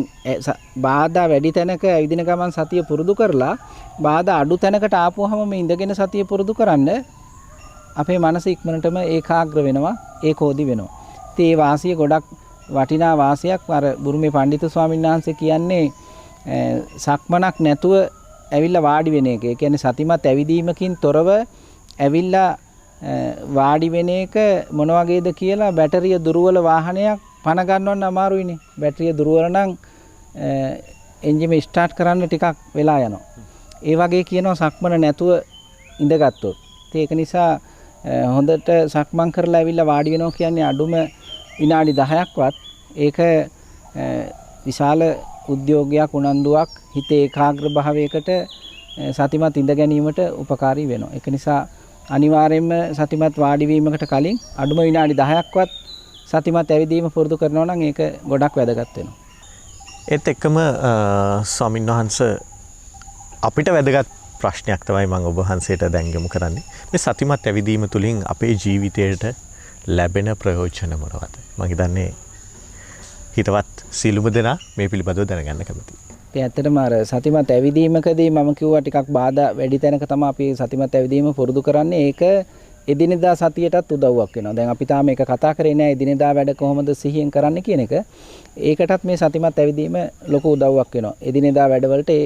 බාධා වැඩි තැනක ඇවිදින ගමන් සතිය පුරුදු කරලා බාධා අඩු තැනකට ආපුවහම මේ ඉඳගෙන සතිය පුරුදු කරන්න අපේ මනස ඉක්මනටම ඒකාග්‍ර වෙනවා, ඒකෝදි වෙනවා. ඉතින් මේ වාසිය ගොඩක් වටිනා වාසියක්. අර බුරුමේ පඬිතු ස්වාමීන් වහන්සේ කියන්නේ සක්මනක් නැතුව ඇවිල්ලා වාඩි වෙන එක. ඒ කියන්නේ සතිමත් ඇවිදීමකින් තොරව ඇවිල්ලා වාඩි වෙන එක මොන වගේද කියලා බැටරිය දුර්වල වාහනයක් පණ ගන්නවන්න අමාරුයිනේ. බැටරිය දුර්වල නම් එන්ජිම ස්ටාර්ට් කරන්න ටිකක් වෙලා යනවා. ඒ වගේ කියනවා සක්මන නැතුව ඉඳගත්තොත්. ඒක නිසා හොඳට සක්මන් කරලා ඇවිල්ලා වාඩි වෙනවා කියන්නේ අඩුම විනාඩි 10ක්වත් ඒක විශාල උද්‍යෝගයක්, උනන්දුවක්, හිත ඒකාග්‍ර භාවයකට සතිමත් ඉඳ ගැනීමට උපකාරී වෙනවා. ඒක නිසා අනිවාර්යයෙන්ම සතිමත් වාඩි වීමකට කලින් අඩුම විනාඩි 10ක්වත් සතිමත් ඇවිදීම පුරුදු කරනවා නම් ඒක ගොඩක් වැදගත් වෙනවා. ඒත් එක්කම ස්වාමීන් වහන්සේ අපිට වැදගත් ප්‍රශ්නයක් තමයි මම ඔබ වහන්සේට දැන් යොමු කරන්නේ. මේ සතිමත් ඇවිදීම තුළින් අපේ ජීවිතයට ලැබෙන ප්‍රයෝජන මොනවද? මම හිතන්නේ හිතවත් සියලුම දෙනා මේ පිළිබඳව දැනගන්න කැමතියි. ඒ ඇත්තටම අර සතිමත් ඇවිදීමකදී මම කිව්වා ටිකක් බාධා වැඩි තැනක තමයි අපි සතිමත් ඇවිදීම පුරුදු කරන්නේ. ඒක එදිනෙදා සතියටත් උදව්වක් වෙනවා. දැන් අපි තාම මේක කතා කරේ නෑ එදිනෙදා වැඩ කොහොමද සිහියෙන් කරන්න කියන එක. ඒකටත් මේ සතිමත් ඇවිදීම ලොකු උදව්වක් වෙනවා. එදිනෙදා වැඩවලට ඒ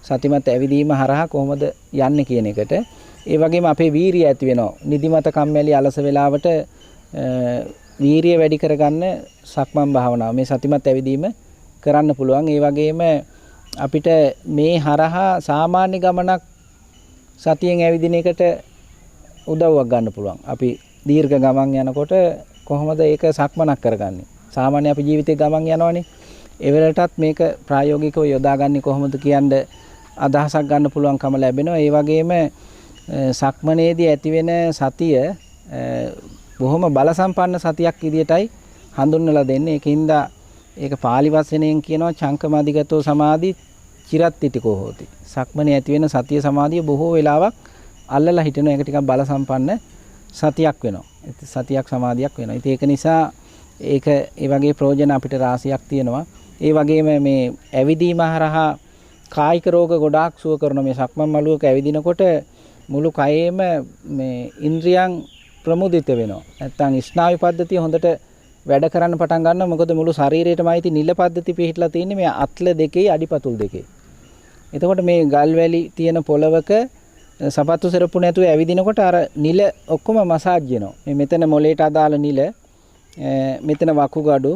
සතිමත් ඇවිදීම හරහා කොහොමද යන්නේ කියන එකට. ඒ වගේම අපේ වීරිය ඇති වෙනවා. නිදිමත කම්මැලි අලස වෙලාවට වීරිය වැඩි කරගන්න සක්මන් භාවනාව මේ සතිමත් ඇවිදීම කරන්න පුළුවන්. ඒ වගේම අපිට මේ හරහා සාමාන්‍ය ගමනක් සතියෙන් ඇවිදින එකට උදව්වක් ගන්න පුළුවන්. අපි දීර්ඝ ගමන් යනකොට කොහොමද ඒක සක්මනක් කරගන්නේ? සාමාන්‍ය අපි ජීවිතේ ගමන් යනවනේ. ඒ වෙලටත් මේක ප්‍රායෝගිකව යොදාගන්නේ කොහොමද කියන්න අදහසක් ගන්න පුළුවන්කම ලැබෙනවා. ඒ වගේම සක්මනේදී ඇතිවෙන සතිය බොහොම බල සම්පන්න සතියක් විදියටයි හඳුන්වලා දෙන්නේ. ඒකින්ද ඒක පාලි වචනයෙන් කියනවා චංකමාදිගතෝ සමාධි චිරත්තිටිකෝ හෝති. සක්මනේ ඇතිවෙන සතිය සමාධිය බොහෝ වෙලාවක් අල්ලලා හිටින එක ටිකක් බල සම්පන්න සතියක් වෙනවා. සතියක් සමාධියක් වෙනවා. ඉතින් ඒක නිසා ඒක ඒ වගේ ප්‍රයෝජන අපිට රාශියක් තියෙනවා. ඒ වගේම මේ ඇවිදීම හරහා කායික රෝග ගොඩාක් සුව කරන මේ සක්මන් මළුවක ඇවිදිනකොට මුළු කයෙම මේ ඉන්ද්‍රියන් ප්‍රමුදිත වෙනවා. නැත්තම් ස්නායු පද්ධතිය හොඳට වැඩ කරන්න පටන් ගන්නවා. මොකද මුළු ශරීරයටම ඇති නිල පද්ධති පිහිටලා තියෙන්නේ මේ අත්ල දෙකේ අඩිපතුල් දෙකේ. එතකොට මේ ගල් වැලි තියෙන පොළවක සපත්තු සරප්පු නැතුව ඇවිදිනකොට අර නිල ඔක්කොම මසාජ් වෙනවා. මේ මෙතන මොලේට අදාළ නිල මෙතන වකුගඩු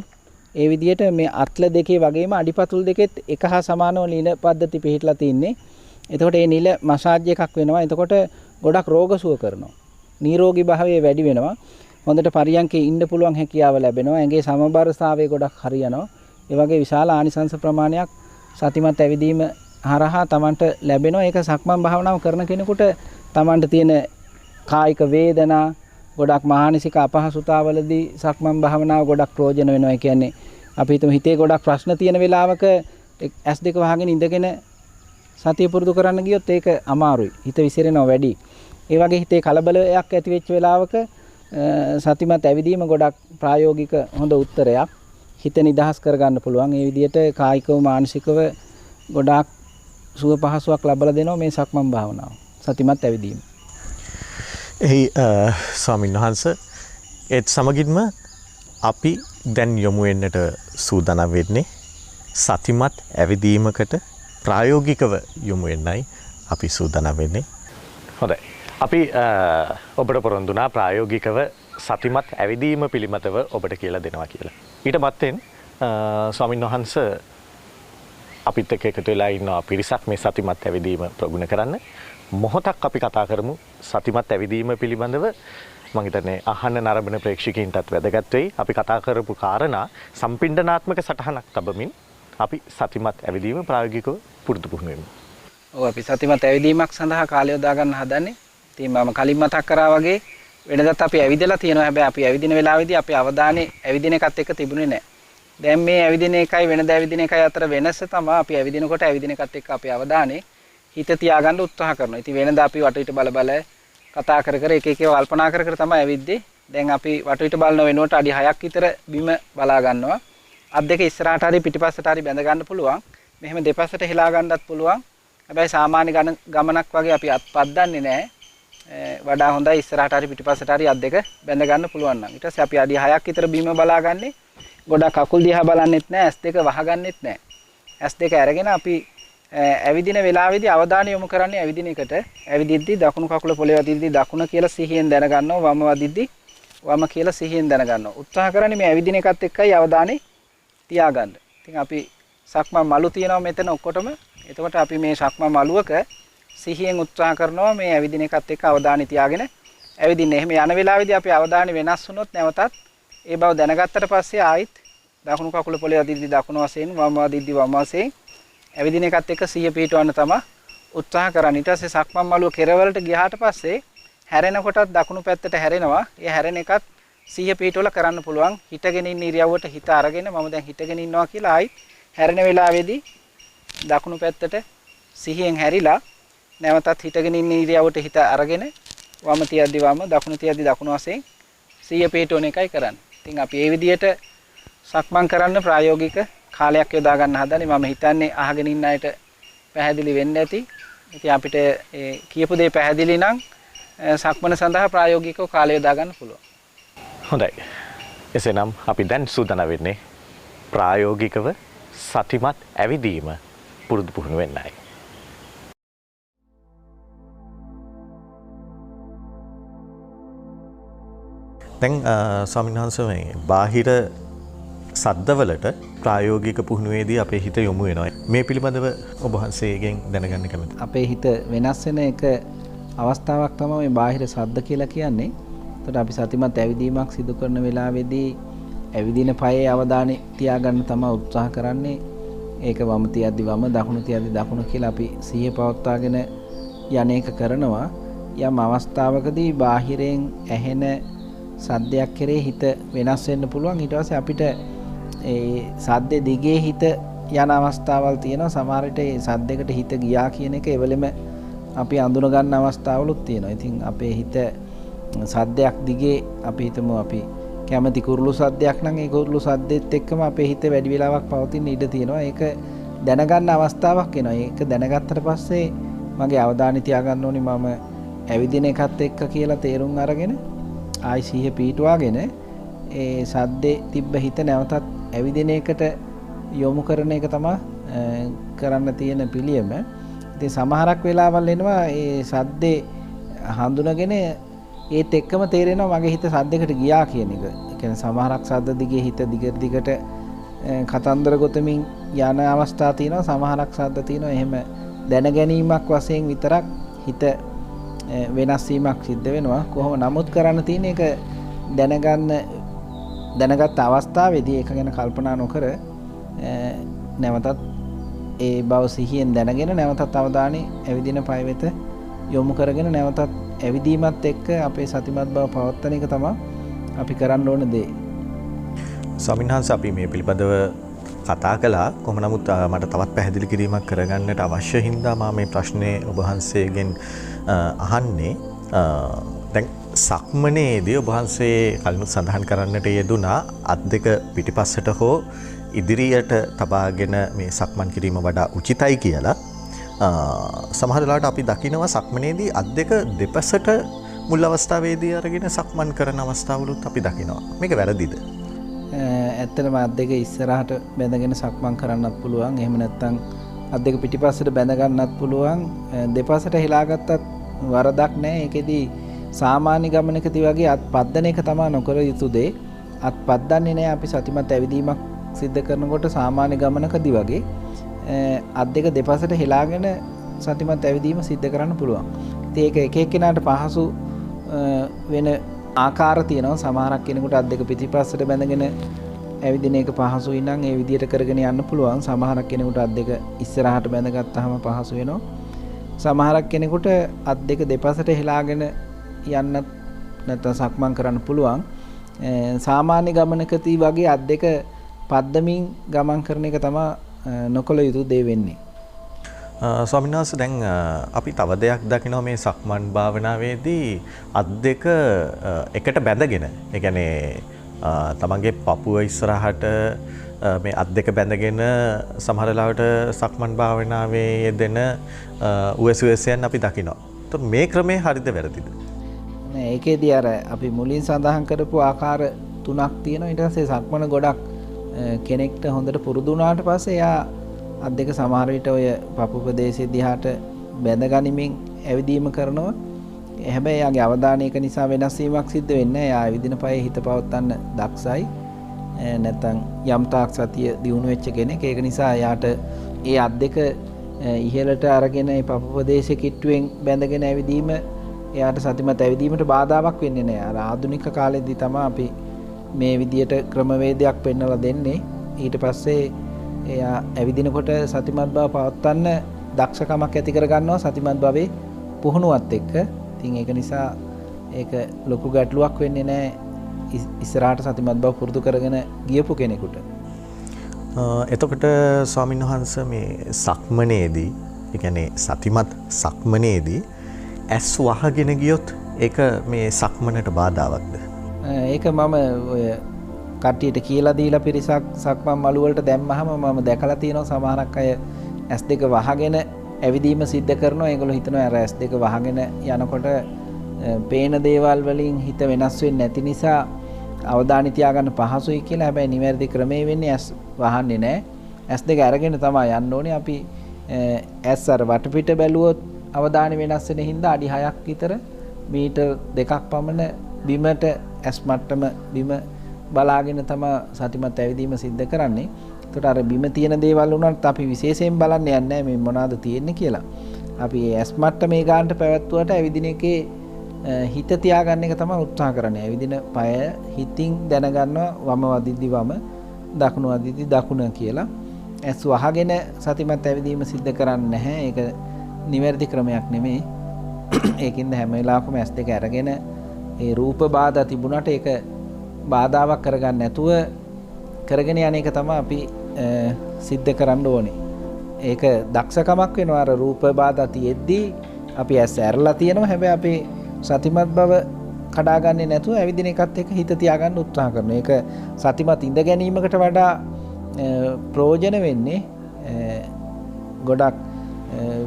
ඒ විදිහට මේ අත්ල දෙකේ වගේම අඩිපතුල් දෙකෙත් එක හා සමානව නිල පද්ධති පිහිටලා තින්නේ. එතකොට මේ නිල මසාජ් එකක් වෙනවා. එතකොට ගොඩක් රෝග සුව කරනවා. නිරෝගී භාවය වැඩි වෙනවා. හොඳට පරියන්කේ ඉන්න පුළුවන් හැකියාව ලැබෙනවා. ඇඟේ සමබරතාවය ගොඩක් හරියනවා. ඒ වගේ විශාල ආනිසංස ප්‍රමාණයක් සතිමත් ඇවිදීම හරහා Tamanට ලැබෙනවා. ඒක සක්මන් භාවනාව කරන කෙනෙකුට Tamanට තියෙන කායික වේදනා ගොඩක් මානසික අපහසුතාවලදී සක්මන් භාවනාව ගොඩක් ප්‍රයෝජන වෙනවා. ඒ කියන්නේ අපි හිතමු හිතේ ගොඩක් ප්‍රශ්න තියෙන වෙලාවක S2 වහගෙන ඉඳගෙන සතිය පුරුදු කරන්න ගියොත් ඒක අමාරුයි. හිත විසිරෙනවා වැඩි. ඒ වගේ හිතේ කලබලයක් ඇති වෙච්ච වෙලාවක සතිමත් ඇවිදීම ගොඩක් ප්‍රායෝගික හොඳ උත්තරයක්. හිත නිදහස් කරගන්න පුළුවන්. ඒ විදිහට කායිකව මානසිකව ගොඩාක් සුව පහසුවක් ලබා දෙනවා මේ සක්මන් භාවනාව. සතිමත් ඇවිදීම. එහි ස්වාමීන් වහන්සේ ඒත් සමගින්ම අපි දැන් යොමු වෙන්නට සූදානම් වෙන්නේ සතිමත් ඇවිදීමකට ප්‍රායෝගිකව යොමු වෙන්නයි අපි සූදානම් වෙන්නේ. හොඳයි. අපි ඔබට පොරොන්දු වුණා ප්‍රායෝගිකව සතිමත් ඇවිදීම පිළිබඳව ඔබට කියලා දෙනවා කියලා. ඊට පස්සෙන් ස්වාමීන් වහන්සේ අපිත් එක්ක එකතු වෙලා ඉන්නවා පිරිසක් මේ සතිමත් ඇවිදීම ප්‍රගුණ කරන්න. මොහොතක් අපි කතා කරමු සතිමත් ඇවිදීම පිළිබඳව. මම හිතන්නේ අහන්න නරඹන ප්‍රේක්ෂකයින්ටත් වැදගත් වෙයි. අපි කතා කරපු කාරණා සම්පින්ඩනාත්මක සටහනක් තබමින් අපි සතිමත් ඇවිදීම ප්‍රායෝගිකව පුරුදු පුහුණු වෙමු. ඔව් අපි සතිමත් ඇවිදීමක් සඳහා කාලය යොදා ගන්න හදන්නේ. ඉතින් මම කලින් මතක් කරා වගේ වෙනදත් අපි ඇවිදලා තියෙනවා. හැබැයි අපි ඇවිදින වෙලාවේදී අපේ අවධානය ඇවිදින එකත් එක්ක තිබුණේ නැහැ. දැන් මේ ඇවිදින එකයි වෙනද ඇවිදින එකයි අතර වෙනස තමයි අපි ඇවිදිනකොට ඇවිදින එකත් එක්ක අපේ අවධානය හිත තියාගන්න උත්සාහ කරනවා. ඉතින් වෙනද අපි වටේට බල කතා කර එක එක කල්පනා කර තමයි ඇවිද්දේ. දැන් අපි වටේට බලන වෙනුවට අඩි 6ක් විතර බිම බලා ගන්නවා. අත් දෙක ඉස්සරහට හරි පිටිපස්සට හරි බැඳ ගන්න පුළුවන්. මෙහෙම දෙපසට හෙලා ගන්නත් පුළුවන්. හැබැයි සාමාන්‍ය ගමනක් වගේ අපි අත්පත් දන්නේ නැහැ. වඩා හොඳයි ඉස්සරහට හරි පිටිපස්සට හරි අත් දෙක බැඳ ගන්න පුළුවන් නම්. ඊට පස්සේ අපි අඩි 6ක් විතර බිම බලාගන්නේ. ගොඩක් අකුල් දිහා බලන්නෙත් නැහැ. S2 වහගන්නෙත් නැහැ. S2 අරගෙන අපි ඇවිදින වෙලාවේදී අවධානය යොමු කරන්නේ ඇවිදින එකට. ඇවිදිද්දී දකුණු කකුල පොළවේ වදිද්දී දකුණ කියලා සිහියෙන් දැනගන්නවා. වම වදිද්දී වම කියලා සිහියෙන් දැනගන්නවා. උත්සාහ කරන්නේ මේ ඇවිදින එකත් එක්කයි අවධානය තියාගන්න. ඉතින් අපි සක්මන් මළු තියනවා මෙතන ඔක්කොටම. එතකොට අපි මේ සක්මන් මළුවක සිහියෙන් උත්සාහ කරනවා මේ ඇවිදින එකත් එක්ක අවධානය තියාගෙන ඇවිදින්න. එහෙම යන වෙලාවේදී අපි අවධානය වෙනස් වුණොත් නැවතත් ඒ බව දැනගත්තට පස්සේ ආයිත් දකුණු කකුල පොළවේ වදිද්දී දකුණු වශයෙන් වම වදිද්දී වම වශයෙන් ඇවිදින එකත් එක්ක සිහිය පිටවන්න තමයි උත්සාහ කරන්නේ. ඊට පස්සේ සක්මන් මළුව කෙරවලට ගියාට පස්සේ හැරෙනකොටත් දකුණු පැත්තට හැරෙනවා. ඒ හැරෙන එකත් සිහිය පිටවල කරන්න පුළුවන්. හිටගෙන ඉන්න ඉරියව්වට හිත අරගෙන මම දැන් හිටගෙන ඉන්නවා කියලා ආයි හැරෙන වෙලාවේදී දකුණු පැත්තට සිහියෙන් හැරිලා නැවතත් හිටගෙන ඉන්න ඉරියව්වට හිත අරගෙන වම තියද්දි වම දකුණු තියද්දි දකුණු වශයෙන් සිහිය පිටවන එකයි කරන්නේ. ඉතින් අපි මේ විදිහට සක්මන් කරන්න ප්‍රායෝගික කාලයක් යොදා ගන්න හදන්නේ. මම හිතන්නේ අහගෙන ඉන්න අයට පැහැදිලි වෙන්න ඇති. ඉතින් අපිට කියපු දේ පැහැදිලි නම් සක්මන සඳහා ප්‍රායෝගිකව කාලය යොදා ගන්න පුළුවන්. හොඳයි. එසේනම් අපි දැන් සූදානම් වෙන්නේ ප්‍රායෝගිකව සතිමත් ඇවිදීම පුරුදු පුහුණු වෙන්නයි. දැන් ස්වාමීන් වහන්සේ මේ බාහිර සද්දවලට ප්‍රායෝගික පුහුණුවේදී අපේ හිත යොමු වෙනවා. මේ පිළිබඳව ඔබ වහන්සේගෙන් දැනගන්න කැමතියි. අපේ හිත වෙනස් වෙන එක අවස්ථාවක් තමයි මේ බාහිර ශබ්ද කියලා කියන්නේ. එතකොට අපි සතිමත් ඇවිදීමක් සිදු කරන වෙලාවේදී ඇවිදින පයේ අවධානය තියාගන්න තමයි උත්සාහ කරන්නේ. ඒක වම තියද්දි වම දකුණු තියද්දි දකුණ කියලා අපි සිහිය පවත්වාගෙන යන්නේක කරනවා. යම් අවස්ථාවකදී බාහිරෙන් ඇහෙන සද්දයක් කෙරේ හිත වෙනස් වෙන්න පුළුවන්. ඊට පස්සේ අපිට ඒ සද්දේ දිගේ හිත යන අවස්ථාවල් තියෙනවා. සමහර විට ඒ සද්දයකට හිත ගියා කියන එක එවලෙම අපි අඳුන ගන්න අවස්ථාවලුත් තියෙනවා. ඉතින් අපේ හිත සද්දයක් දිගේ අපි හිතමු අපි කැමති කුරුළු සද්දයක් නම් ඒ කුරුළු සද්දෙත් එක්කම අපේ හිත වැඩි වෙලාවක් පවතින ඉඩ තියෙනවා. ඒක දැනගන්න අවස්ථාවක් එනවා. ඒක දැනගත්තට පස්සේ මගේ අවධානය තියාගන්න ඕනේ මම ඇවිදින එකත් එක්ක කියලා තේරුම් අරගෙන ආයි සිහිය පීටුවාගෙන ඒ සද්දේ තිබ්බ හිත නැවතත් ඇවිදින එකට යොමු කරන එක තමයි කරන්න තියෙන පිළියම. ඉතින් සමහරක් වෙලාවල් එනවා ඒ සද්දේ හඳුනගෙන ඒත් එක්කම තේරෙනවා මගේ හිත සද්දයකට ගියා කියන එක. ඒ කියන්නේ සමහරක් සද්ද දිගේ හිත දිගට කතන්දර ගොතමින් යන අවස්ථා තියෙනවා. සමහරක් සද්ද තියෙනවා එහෙම දැන ගැනීමක් වශයෙන් විතරක් හිත වෙනස් වීමක් සිද්ධ වෙනවා. කොහොම නමුත් කරන්න තියෙන එක දැනගත් අවස්ථාවේදී ඒක ගැන කල්පනා නොකර නැවතත් ඒ බව සිහියෙන් දැනගෙන නැවතත් අවධානය ඇවිදින පය වෙත යොමු කරගෙන නැවතත් ඇවිදීමත් එක්ක අපේ සතිමත් බව පවත්වන එක තමයි අපි කරන්න ඕන දේ. ස්වාමීන් වහන්සේ අපි මේ පිළිබඳව කතා කළා. කොහොම නමුත් මට තවත් පැහැදිලි කිරීමක් කරගන්නට අවශ්‍ය හින්දා මම මේ ප්‍රශ්නේ ඔබ වහන්සේගෙන් අහන්නේ. දැන් සක්මනේදී ඔබ වහන්සේ කලිනුත් සඳහන් කරන්නට යෙදුනා අත් දෙක පිටිපස්සට හෝ ඉදිරියට තබාගෙන මේ සක්මන් කිරීම වඩා උචිතයි කියලා. සමහර වෙලාවට අපි දකිනවා සක්මනේදී අත් දෙක දෙපසට මුල් අවස්ථාවේදී අරගෙන සක්මන් කරන අවස්ථාවලුත් අපි දකිනවා. මේක වැරදිද? ඇත්තටම අත් දෙක ඉස්සරහට බැඳගෙන සක්මන් කරන්නත් පුළුවන්. එහෙම නැත්නම් අත් දෙක පිටිපස්සට බැඳ ගන්නත් පුළුවන්. දෙපසට හෙලාගත්තත් වරදක් නැහැ. ඒකෙදි සාමාන්‍ය ගමනකදී වගේ අත් පද්දන එක තමයි නොකර යුතු දේ. අත් පද්දන්නේ නැහැ අපි සතිමත් ඇවිදීමක් සිද්ධ කරනකොට සාමාන්‍ය ගමනකදී වගේ අත් දෙක දෙපසට හෙලාගෙන සතිමත් ඇවිදීම සිද්ධ කරන්න පුළුවන්. ඉතින් ඒක එක එක්කෙනාට පහසු වෙන ආකාර තියෙනවා. සමහරක් කෙනෙකුට අත් දෙක පිටිපස්සට බැඳගෙන ඇවිදින එක පහසුයි නම් ඒ විදිහට කරගෙන යන්න පුළුවන්. සමහරක් කෙනෙකුට අත් දෙක ඉස්සරහට බැඳගත්තාම පහසු වෙනවා. සමහරක් කෙනෙකුට අත් දෙක දෙපසට හෙලාගෙන යන්න නැත්නම් සක්මන් කරන්න පුළුවන්. සාමාන්‍ය ගමනකදී වගේ අත් දෙක පද්දමින් ගමන් කරන එක තමයි නොකළ යුතු දේ වෙන්නේ. ස්වාමීන් වහන්සේ දැන් අපි තව දෙයක් දකිනවා මේ සක්මන් භාවනාවේදී අත් දෙක එකට බැඳගෙන, ඒ කියන්නේ තමන්ගේ පපුව ඉස්සරහට මේ අත් දෙක බැඳගෙන සමහර ලාවට සක්මන් භාවනාවේ යෙදෙන උවැසුවැසියන් අපි දකිනවා. તો මේ ක්‍රමේ හරිද වැරදිද? නෑ, ඒකේදී අර අපි මුලින් සඳහන් කරපු ආකාර තුනක් තියෙනවා. ඊට පස්සේ සක්මන ගොඩක් කෙනෙක්ට හොඳට පුරුදු වුණාට පස්සේ එයා අත් දෙක සමහර විට ඔය පපු ප්‍රදේශයේ දිහාට බැඳ ගනිමින් ඇවිදීම කරනවා. හැබැයි එයාගේ අවධානයක නිසා වෙනස් වීමක් සිද්ධ වෙන්නේ නැහැ. එයා ඇවිදින පයේ හිත පවත්වන්න දක්ෂයි. නැත්නම් යම් තාක් සතිය දියුණු වෙච්ච කෙනෙක්. ඒක නිසා එයාට ඒ අත් දෙක ඉහළට අරගෙන මේ පපු ප්‍රදේශයේ කිට්ටුවෙන් බැඳගෙන ඇවිදීම එයාට සතිමත් ඇවිදීමට බාධාවක් වෙන්නේ නැහැ. අර ආධුනික කාලෙදී තමයි අපි මේ විදියට ක්‍රමවේදයක් පෙන්වලා දෙන්නේ. ඊට පස්සේ එයා ඇවිදිනකොට සතිමත් බව පවත්වන්න දක්ෂකමක් ඇති කර ගන්නවා සතිමත් භවයේ පුහුණුවත් එක්ක. ඉතින් ඒක නිසා ඒක ලොකු ගැටලුවක් වෙන්නේ නැහැ ඉස්සරහට සතිමත් බව පුරුදු කරගෙන ගියපු කෙනෙකුට. එතකොට ස්වාමීන් වහන්සේ මේ සක්මනේදී, ඒ කියන්නේ සතිමත් සක්මනේදී ඇස් වහගෙන ගියොත් ඒක මේ සක්මනට බාධාවත්ද? ඒක මම ඔය කට්ටියට කියලා දීලා පිරිසක් සක්මන් මළු වලට දැම්මහම මම දැකලා තියෙනවා සමහරක් අය ඇස් දෙක වහගෙන ඇවිදීම සිද්ධ කරනවා. ඒගොල්ලෝ හිතනවා අර ඇස් දෙක වහගෙන යනකොට පේන දේවල් වලින් හිත වෙනස් වෙන්නේ නැති නිසා අවධානය තියාගන්න පහසුයි කියලා. හැබැයි නිවැරදි ක්‍රමය වෙන්නේ ඇස් වහන්නේ නැහැ. ඇස් දෙක අරගෙන තමයි යන්න ඕනේ. අපි ඇස් අර වටපිට බැලුවොත් අවධානය වෙනස් වෙන හින්දා අඩි 6ක් විතර මීටර් 2ක් පමණ බිමට ඇස් මට්ටම බිම බලාගෙන තමයි සතිමත් ඇවිදීම සිද්ධ කරන්නේ. ඒකට අර බිම තියෙන දේවල් උනත් අපි විශේෂයෙන් බලන්න යන්නේ නැහැ මේ මොනවාද තියෙන්නේ කියලා. අපි ඇස් මට්ටමේ ගානට පැවැත්වුවට ඇවිදින එකේ හිත තියාගන්න එක තමයි උත්සාහ කරන්නේ. ඇවිදින পায় හිතින් දැනගන්නවා වම වදිද්දි වම දකුණු වදිද්දි දකුණ කියලා. ඇස් වහගෙන සතිමත් ඇවිදීම සිද්ධ කරන්නේ නැහැ. ඒක නිවැරදි ක්‍රමයක් නෙමෙයි. ඒකින්ද හැම වෙලාවකම ඇස් දෙක අරගෙන ඒ රූප බාධා තිබුණාට ඒක බාධාවක් කරගන්න නැතුව කරගෙන යන එක තමයි අපි සිද්ධ කරන්න ඕනේ. ඒක දක්ෂකමක් වෙනවා. අර රූප බාධා තියෙද්දි අපි ඇස් ඇරලා තියෙනවා. හැබැයි අපි සතිමත් බව කඩාගන්නේ නැතුව ඇවිදින එකත් එක්ක හිත තියාගන්න උත්සාහ කරනවා. ඒක සතිමත් ඉඳ ගැනීමකට වඩා ප්‍රයෝජන වෙන්නේ ගොඩක්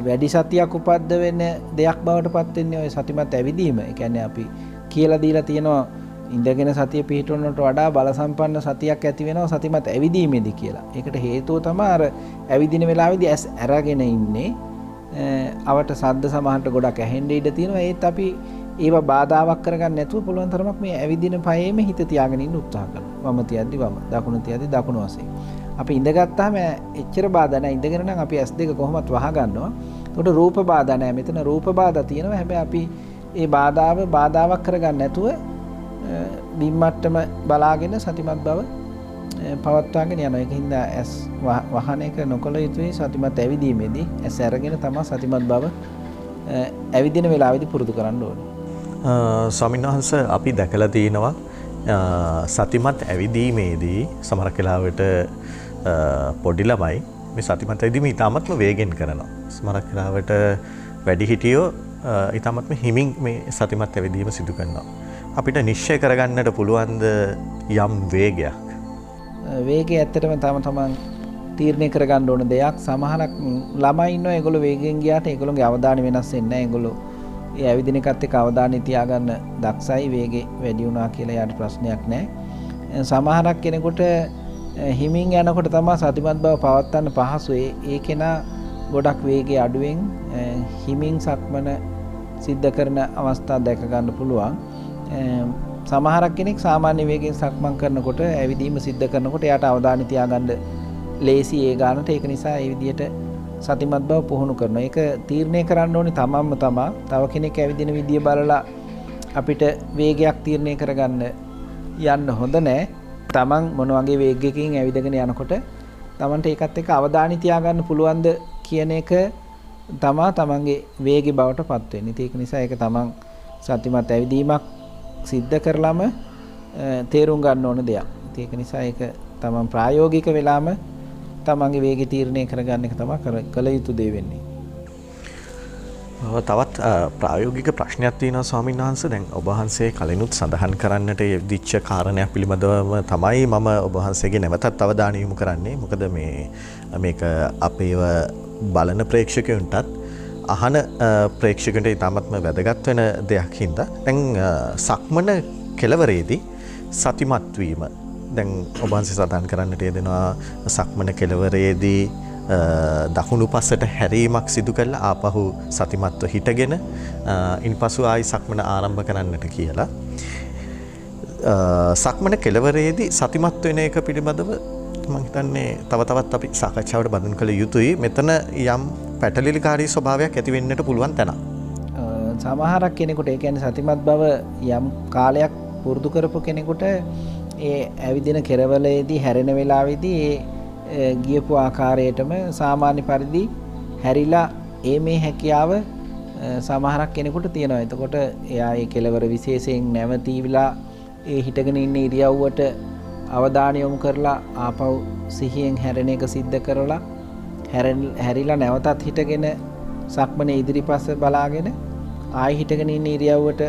වැඩි සතියක් උපද්ද වෙන දෙයක් බවට පත් වෙන්නේ ඔය සතිමත් ඇවිදීම. ඒ කියන්නේ අපි කියලා දීලා තියෙනවා ඉඳගෙන සතිය පිහිටවනට වඩා බල සම්පන්න සතියක් ඇති වෙනවා සතිමත් ඇවිදීමේදී කියලා. ඒකට හේතුව තමයි අර ඇවිදින වෙලාවේදී ඇස් අරගෙන ඉන්නේ. අවට සද්ද සමහරට ගොඩක් ඇහෙන්න ඉඩ තියෙනවා. ඒත් අපි ඒව බාධාවක් කරගන්න නැතුව පුළුවන් තරමක් මේ ඇවිදින පයේම හිත තියාගෙන ඉන්න උත්සාහ කරනවා. වම තියද්දි වම, දකුණ තියද්දි දකුණ වශයෙන්. අපි ඉඳගත්තාම එච්චර බාධා නැහැ. ඉඳගෙන නම් අපි ඇස් දෙක කොහොමත් වහ ගන්නවා. ඒකට රූප බාධා නැහැ. මෙතන රූප බාධා තියෙනවා. හැබැයි අපි ඒ බාධාවක් කරගන්න නැතුව බිම්මට්ටම බලාගෙන සතිමත් බව පවත්වාගෙන යනවා. ඒකින්ද ඇස් වහන එක නොකළ යුතුයි සතිමත් ඇවිදීමේදී. ඇස් අරගෙන තමයි සතිමත් බව ඇවිදින වෙලාවේදී පුරුදු කරන්න ඕනේ. ස්වාමීන් වහන්සේ අපි දැකලා තියෙනවා සතිමත් ඇවිදීමේදී සමහර වෙලාවට පොඩි ළමයි මේ සතිමත් ඇවිදීම ඉතාමත්ම වේගෙන් කරනවා. සමහර වෙලාවට වැඩිහිටියෝ ඉතාමත්ම හිමින් මේ සතිමත් ඇවිදීම සිදු කරනවා. අපිට නිශ්චය කරගන්නට පුළුවන්ද යම් වේගයක්? වේගය ඇත්තටම තමන් තීරණය කරගන්න ඕන දෙයක්. සමහරක් ළමයි ඉන්නවා ඒගොල්ලෝ වේගෙන් ගියාට ඒගොල්ලෝගේ අවධානය වෙනස් වෙන්නේ නැහැ. ඒගොල්ලෝ ඒ ඇවිදින එකත් එක්ක අවධානය තියාගන්න දක්ෂයි. වේගෙ වැඩි වුණා කියලා යාට ප්‍රශ්නයක් නැහැ. සමහරක් කෙනෙකුට හිමින් යනකොට තමයි සතිමත් බව පවත්වන්න පහසු. ඒ කෙනා ගොඩක් වේගය අඩුවෙන් හිමින් සක්මන සිද්ධ කරන අවස්ථා දැක ගන්න පුළුවන්. සමහරක් කෙනෙක් සාමාන්‍ය වේගයෙන් සක්මන් කරනකොට ඇවිදීම සිද්ධ කරනකොට එයාට අවධානය තියාගන්න ලේසි ඒ ගානට. ඒක නිසා ඒ විදිහට සතිමත් බව පුහුණු කරනවා. ඒක තීරණය කරන්න ඕනේ තමන්ම තමා. තව කෙනෙක් ඇවිදින විදිය බලලා අපිට වේගයක් තීරණය කරගන්න යන්න හොඳ නැහැ. තමන් මොන වගේ වේගයකින් ඇවිදගෙන යනකොට තමන්ට ඒකත් එක්ක අවධානය තියාගන්න පුළුවන්ද කියන එක තමා තමන්ගේ වේගය බවට පත් වෙන්නේ. ඒක නිසා ඒක තමන් සතිමත් ඇවිදීමක් සිද්ධ කරලම තේරුම් ගන්න ඕන දෙයක්. ඒක නිසා ඒක තමන් ප්‍රායෝගික වෙලාම තමන්ගේ වේගය තීරණය කරගන්න එක තමයි කළ යුතු දේ වෙන්නේ. තවත් ප්‍රායෝගික ප්‍රශ්නයක් තියෙනවා ස්වාමීන් වහන්සේ. දැන් ඔබ වහන්සේ කලිනුත් සඳහන් කරන්නට යෙදිච්ච කාරණයක් පිළිබඳව තමයි මම ඔබ වහන්සේගේ නැවතත් අවධානය යොමු කරන්නේ. මොකද මේක අපේව බලන ප්‍රේක්ෂකයන්ටත් අහන ප්‍රේක්ෂකයන්ට ඉතාමත්ම වැදගත් වෙන දෙයක් හින්දා දැන් සක්මන කෙලවරේදී සතිමත් වීම දැන් ඔබ වහන්සේ සඳහන් කරන්නට යෙදෙනවා සක්මන කෙලවරේදී දකුණු පසට හැරීමක් සිදු කරලා ආපහු සතිමත්ව හිටගෙන ඉන්පසු ආයි සක්මන ආරම්භ කරන්නට කියලා. සක්මන කෙලවරේදී සතිමත් වෙන එක පිළිබඳව මම හිතන්නේ තව තවත් අපි සාකච්ඡාවට බඳුන් කළ යුතුයි. මෙතන යම් පැටලිලිකාරී ස්වභාවයක් ඇති වෙන්නට පුළුවන් තැන. සමහරක් කෙනෙකුට ඒ කියන්නේ සතිමත් බව යම් කාලයක් පුරුදු කරපු කෙනෙකුට ඒ ඇවිදින කෙරවලේදී හැරෙන වෙලාවේදී ඒ ගියපු ආකාරයටම සාමාන්‍ය පරිදි හැරිලා මේ හැකියාව සමහරක් කෙනෙකුට තියෙනවා. එතකොට එයා ඒ කෙලවර විශේෂයෙන් නැවතීවිලා ඒ හිටගෙන ඉන්න ඉරියව්වට අවධානය යොමු කරලා ආපහු සිහියෙන් හැරෙන එක සිද්ධ කරලා හැරිලා නැවතත් හිටගෙන සක්මනේ ඉදිරිපස්ස බලාගෙන ආයි හිටගෙන ඉන්න ඉරියව්වට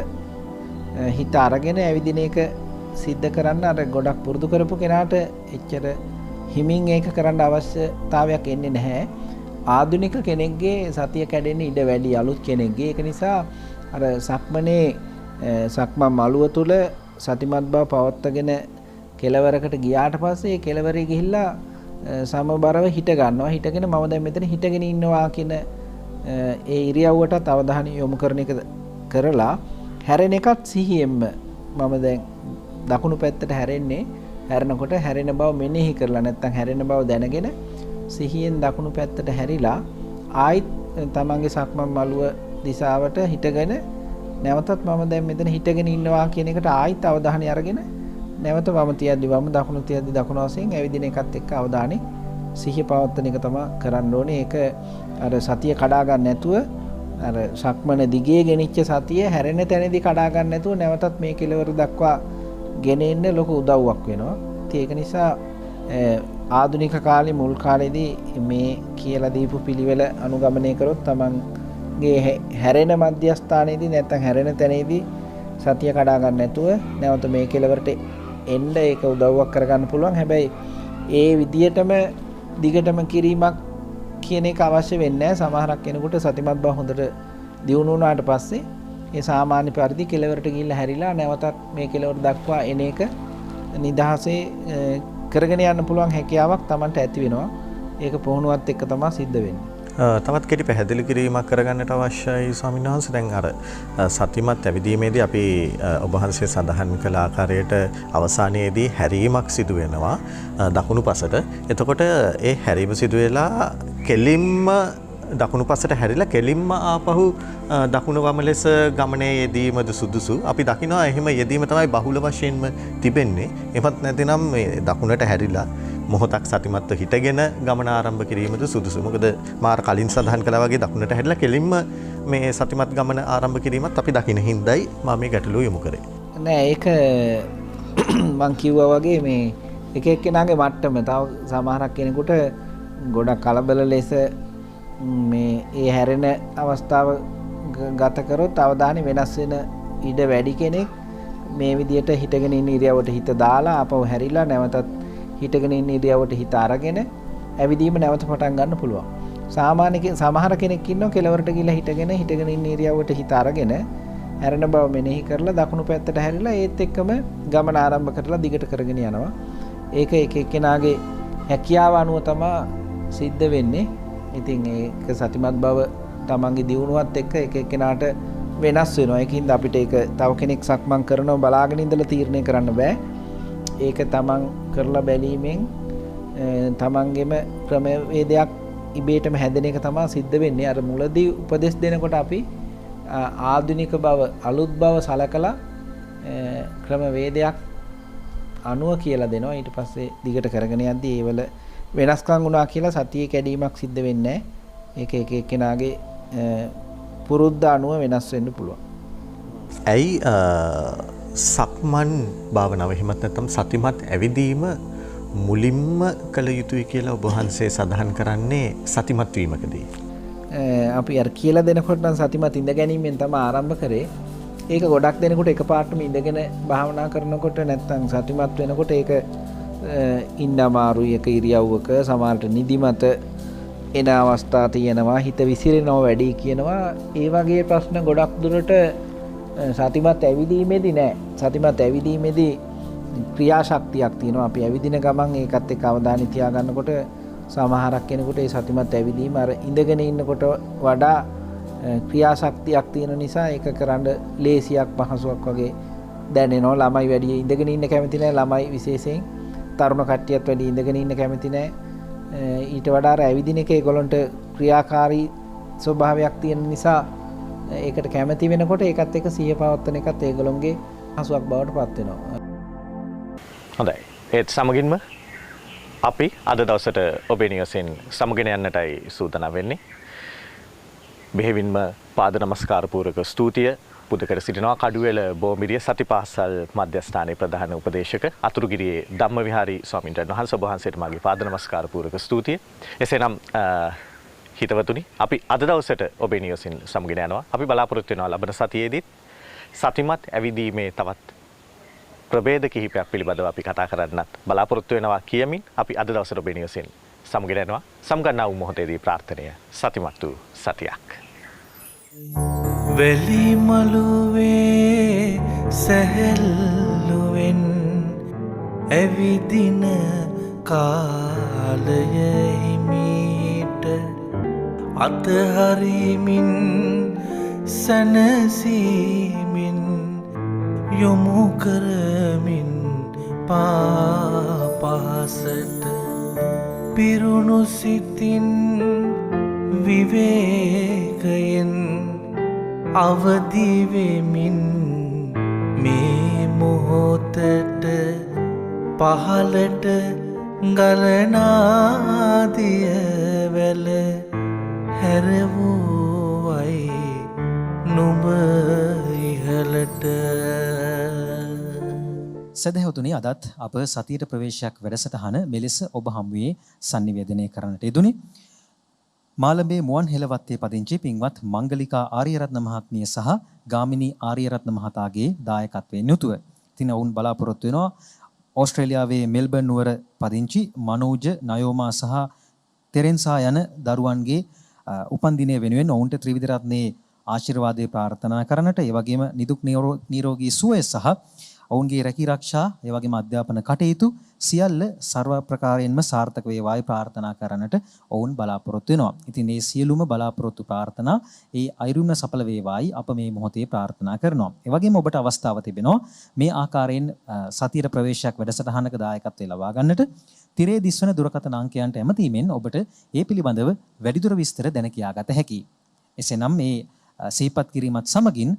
හිත අරගෙන ඇවිදින එක සිද්ධ කරන්න අර ගොඩක් පුරුදු කරපු කෙනාට එච්චර හිමින් ඒක කරන්න අවශ්‍යතාවයක් එන්නේ නැහැ. ආධුනික කෙනෙක්ගේ සතිය කැඩෙන්න ඉඩ වැඩි අලුත් කෙනෙක්ගේ. ඒක නිසා අර සක්මනේ සක්මන් මළුව තුල සතිමත් බව පවත්වාගෙන කෙලවරකට ගියාට පස්සේ ඒ කෙලවරේ ගිහිල්ලා සමබරව හිට ගන්නවා. හිටගෙන මම දැන් මෙතන හිටගෙන ඉන්නවා කියන ඒ ඉරියව්වටත් අවධානය යොමු කරන එක කරලා හැරෙන එකත් සිහියෙන්ම මම දැන් දකුණු පැත්තට හැරෙන්නේ හැරෙනකොට හැරෙන බව මෙනෙහි කරලා නැත්නම් හැරෙන බව දැනගෙන සිහියෙන් දකුණු පැත්තට හැරිලා ආයිත් තමන්ගේ සක්මන් මළුව දිශාවට හිටගෙන නැවතත් මම දැන් මෙතන හිටගෙන ඉන්නවා කියන එකට ආයිත් අවධානය අරගෙන නැවත වම තියද්දි වම දකුණු තියද්දි දකුණු වශයෙන් ඇවිදින එකත් එක්ක අවධානය සිහිය පවත්වන එක තමයි කරන්න ඕනේ. ඒක අර සතිය කඩා ගන්න නැතුව අර සක්මන දිගේ ගෙනිච්ච සතිය හැරෙන තැනදී කඩා ගන්න නැතුව නැවතත් මේ කෙලවර දක්වා ගෙන එන්න ලොකු උදව්වක් වෙනවා. ඒක නිසා ආධුනික කාලේ මුල් කාලේදී මේ කියලා දීපු පිළිවෙල අනුගමනය කරොත් තමන්ගේ හැරෙන මධ්‍යස්ථානයේදී නැත්නම් හැරෙන තැනේදී සතිය කඩා ගන්න නැතුව නැවත මේ කෙලවරට එන්න ඒක උදව්වක් කරගන්න පුළුවන්. හැබැයි ඒ විදියටම දිගටම කිරීමක් කියන එක අවශ්‍ය වෙන්නේ නැහැ. සමහරක් කෙනෙකුට සතිමත් බව හොඳට දියුණු වුණාට පස්සේ ඒ සාමාන්‍ය පරිදි කෙලවරට ගිහිල්ලා හැරිලා නැවතත් මේ කෙලවර දක්වා එන එක නිදහසේ කරගෙන යන්න පුළුවන් හැකියාවක් Tamanට ඇති වෙනවා. ඒක පුහුණුවත් එක්ක තමයි සිද්ධ වෙන්නේ. තවත් කෙටි පැහැදිලි කිරීමක් කරගන්නට අවශ්‍යයි ස්වාමීන් වහන්සේ. දැන් අර සතිමත් ඇවිදීමේදී අපි ඔබ වහන්සේ සඳහන් කළ ආකාරයට අවසානයේදී හැරීමක් සිදු වෙනවා දකුණු පසට. එතකොට ඒ හැරීම සිදු වෙලා කෙලින්ම දකුණු පසට හැරිලා කෙලින්ම ආපහු දකුණු වම ලෙස ගමනේ යෙදීමද සුදුසු? අපි දකිනවා එහෙම යෙදීම තමයි බහුල වශයෙන්ම තිබෙන්නේ. එමත් නැතිනම් මේ දකුණට හැරිලා මොහොතක් සතිමත්ව හිටගෙන ගමන ආරම්භ කිරීමද සුදුසු? මොකද මාර කලින් සඳහන් කළා වගේ දකුණට හැරිලා කෙලින්ම මේ සතිමත් ගමන ආරම්භ කිරීමත් අපි දකින හින්දායි මම මේ ගැටලුව යොමු කරේ. නෑ ඒක මං කිව්වා වගේ මේ එක එක්කෙනාගේ මට්ටම තව සමහරක් කෙනෙකුට ගොඩක් කලබල ලෙස මේ ඒ හැරෙන අවස්ථාව ගත කරොත් අවධානය වෙනස් වෙන ඉඩ වැඩි කෙනෙක් මේ විදියට හිටගෙන ඉන්න ඉරියව්වට හිත දාලා ආපහු හැරිලා නැවතත් හිටගෙන ඉන්න ඉරියව්වට හිත අරගෙන ඇවිදීම නැවත පටන් ගන්න පුළුවන්. සාමාන්‍ය සමහර කෙනෙක් ඉන්නවා කෙලවරට ගිහලා හිටගෙන ඉන්න ඉරියව්වට හිත අරගෙන හැරෙන බව මෙනෙහි කරලා දකුණු පැත්තට හැරිලා ඒත් එක්කම ගමන ආරම්භ කරලා දිගට කරගෙන යනවා. ඒක එක එක්කෙනාගේ හැකියාව අනුව තමයි සිද්ධ වෙන්නේ. ඉතින් ඒක සතිමත් බව තමන්ගේ දියුණුවත් එක්ක එක එක්කෙනාට වෙනස් වෙනවා. ඒකින්ද අපිට ඒක තව කෙනෙක් සක්මන් කරනව බලාගෙන ඉඳලා තීරණය කරන්න බෑ. ඒක තමන් කරලා බැලීමෙන් තමන්ගේම ක්‍රමවේදයක් ඉබේටම හැදෙන එක තමයි සිද්ධ වෙන්නේ. අර මුලදී උපදෙස් දෙනකොට අපි ආධුනික බව අලුත් බව සලකලා ක්‍රමවේදයක් අනුව කියලා දෙනවා. ඊට පස්සේ දිගට කරගෙන යද්දී ඒවල වෙනස්කම් වුණා කියලා සතියේ කැඩීමක් සිද්ධ වෙන්නේ නැහැ. ඒක එක එක්කෙනාගේ පුරුද්ද අනුව වෙනස් වෙන්න පුළුවන්. ඇයි සක්මන් භාවනාව එහෙමත් නැත්නම් සතිමත් ඇවිදීම මුලින්ම කළ යුතුයි කියලා ඔබ වහන්සේ සඳහන් කරන්නේ සතිමත් වීමකදී? අපි අර කියලා දෙනකොට නම් සතිමත් ඉඳ ගැනීමෙන් තමයි ආරම්භ කරේ. ඒක ගොඩක් දෙනකොට එකපාරටම ඉඳගෙන භාවනා කරනකොට නැත්නම් සතිමත් වෙනකොට ඒක ඉන්න අමාරුයි. එක ඉරියව්වක සමහරට නිදිමත එන අවස්ථා තියෙනවා, හිත විසිරෙනවා වැඩි කියනවා. ඒ වගේ ප්‍රශ්න ගොඩක් දුරට සතිමත් ඇවිදීමේදී නෑ. සතිමත් ඇවිදීමේදී ක්‍රියාශක්තියක් තියෙනවා. අපි ඇවිදින ගමන් ඒකත් එක්ක අවධානය තියාගන්නකොට සමහරක් කෙනෙකුට ඒ සතිමත් ඇවිදීම අර ඉඳගෙන ඉන්නකොට වඩා ක්‍රියාශක්තියක් තියෙන නිසා ඒක කරන්න ලේසියක් පහසුවක් වගේ දැනෙනවා. ළමයි වැඩි ඉඳගෙන ඉන්න කැමති නෑ. ළමයි විශේෂයෙන් තරුණ කට්ටියත් වැඩි ඉඳගෙන ඉන්න කැමති නෑ. ඊට වඩා ඇවිදින එක ඒගොල්ලන්ට ක්‍රියාකාරී ස්වභාවයක් තියෙන නිසා ඒකට කැමති වෙනකොට ඒකත් එක්ක සිහිය පවත්වන එකත් ඒගොල්ලන්ගේ පහසුවක් බවට පත් වෙනවා. හොඳයි. ඒත් සමගින්ම අපි අද දවසට ඔබේ නිවසෙන් සමගෙන යන්නටයි සූදානම් වෙන්නේ. බෙහෙවින්ම පාද නමස්කාර පූර්වක ස්තුතිය පුද කර සිටිනවා කඩුවෙල බෝමිරිය සතිපාසල් මධ්‍යස්ථානයේ ප්‍රධාන උපදේශක අතුරුගිරියේ ධම්මවිහාරී ස්වාමීන් වහන්සේ ඔබ වහන්සේට මාගේ පාද නමස්කාර පූර්වක ස්තුතිය. එසේනම් හිතවතුනි අපි අද දවසට ඔබේ නිවසින් සමගෙන යනවා. අපි බලාපොරොත්තු වෙනවා ලබන සතියේදීත් සතිමත් ඇවිදීමේ තවත් ප්‍රභේද කිහිපයක් පිළිබඳව අපි කතා කරන්නත් බලාපොරොත්තු වෙනවා කියමින් අපි අද දවසට ඔබේ නිවසින් සමගෙන යනවා. සමගන්නා වූ මොහොතේදී ප්‍රාර්ථනය සතිමත් වූ සතියක්. වෙලිමලුවේ සැහැල්ලුවෙන් ඇවිදින කාලය හිමීට අතහරිමින් සැනසීමින් යොමු කරමින් පහසට පිරුණු සිතින් විවේකයෙන් අවදිවෙමින් මේ මොහොතට පහලට ගලනාදිය වැල හැරවූවයි නුඹ ඉහලට. සදහවතුනි, අදත් අප සතියට ප්‍රවේශයක් වැඩසටහන මෙලෙස ඔබ හමුවේ sannivedanaya කරන්නට යෙදුනේ. මාළඹේ මුවන් හෙළවත්තේ පදිංචි පින්වත් මංගලිකා ආරියරත්න මහත්මිය සහ ගාමිණී ආරියරත්න මහතාගේ දායකත්වයෙන් යුතුව. ඉතින් ඔවුන් බලාපොරොත්තු වෙනවා ඕස්ට්‍රේලියාවේ මෙල්බර්න් නුවර පදිංචි මනෝජ, නයෝමා සහ තෙරෙන්සා යන දරුවන්ගේ උපන්දිනය වෙනුවෙන් ඔවුන්ට ත්‍රිවිධ රත්නයේ ආශිර්වාදය ප්‍රාර්ථනා කරන්නට, ඒ වගේම නිදුක් නිරෝගී සුවය සහ ඔවුන්ගේ රැකී ආරක්ෂා, ඒ වගේම අධ්‍යාපන කටයුතු සියල්ල ਸਰව ප්‍රකාරයෙන්ම සාර්ථක වේවායි ප්‍රාර්ථනා කරන්නට ඔවුන් බලාපොරොත්තු වෙනවා. ඉතින් මේ සියලුම බලාපොරොත්තු ප්‍රාර්ථනා ඒ අයුරුම සඵල වේවායි අප මේ මොහොතේ ප්‍රාර්ථනා කරනවා. ඒ වගේම ඔබට අවස්ථාව තිබෙනවා මේ ආකාරයෙන් සතියේ ප්‍රවේශයක් වැඩසටහනක දායකත්වය ලබා ගන්නට. තිරේ දිස්වන දුරකථන අංකයන්ට ඇමතීමෙන් ඔබට ඒ පිළිබඳව වැඩිදුර විස්තර දැන කියාගත හැකියි. එසේනම් මේ සිහිපත් කිරීමත් සමගින්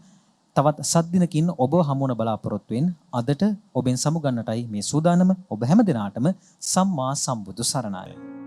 තවත් සද්දිනකින් ඔබ හමුවන බලාපොරොත්තුවෙන් අදට ඔබෙන් සමුගන්නටයි මේ සූදානම. ඔබ හැම දිනාටම සම්මා සම්බුදු සරණයි.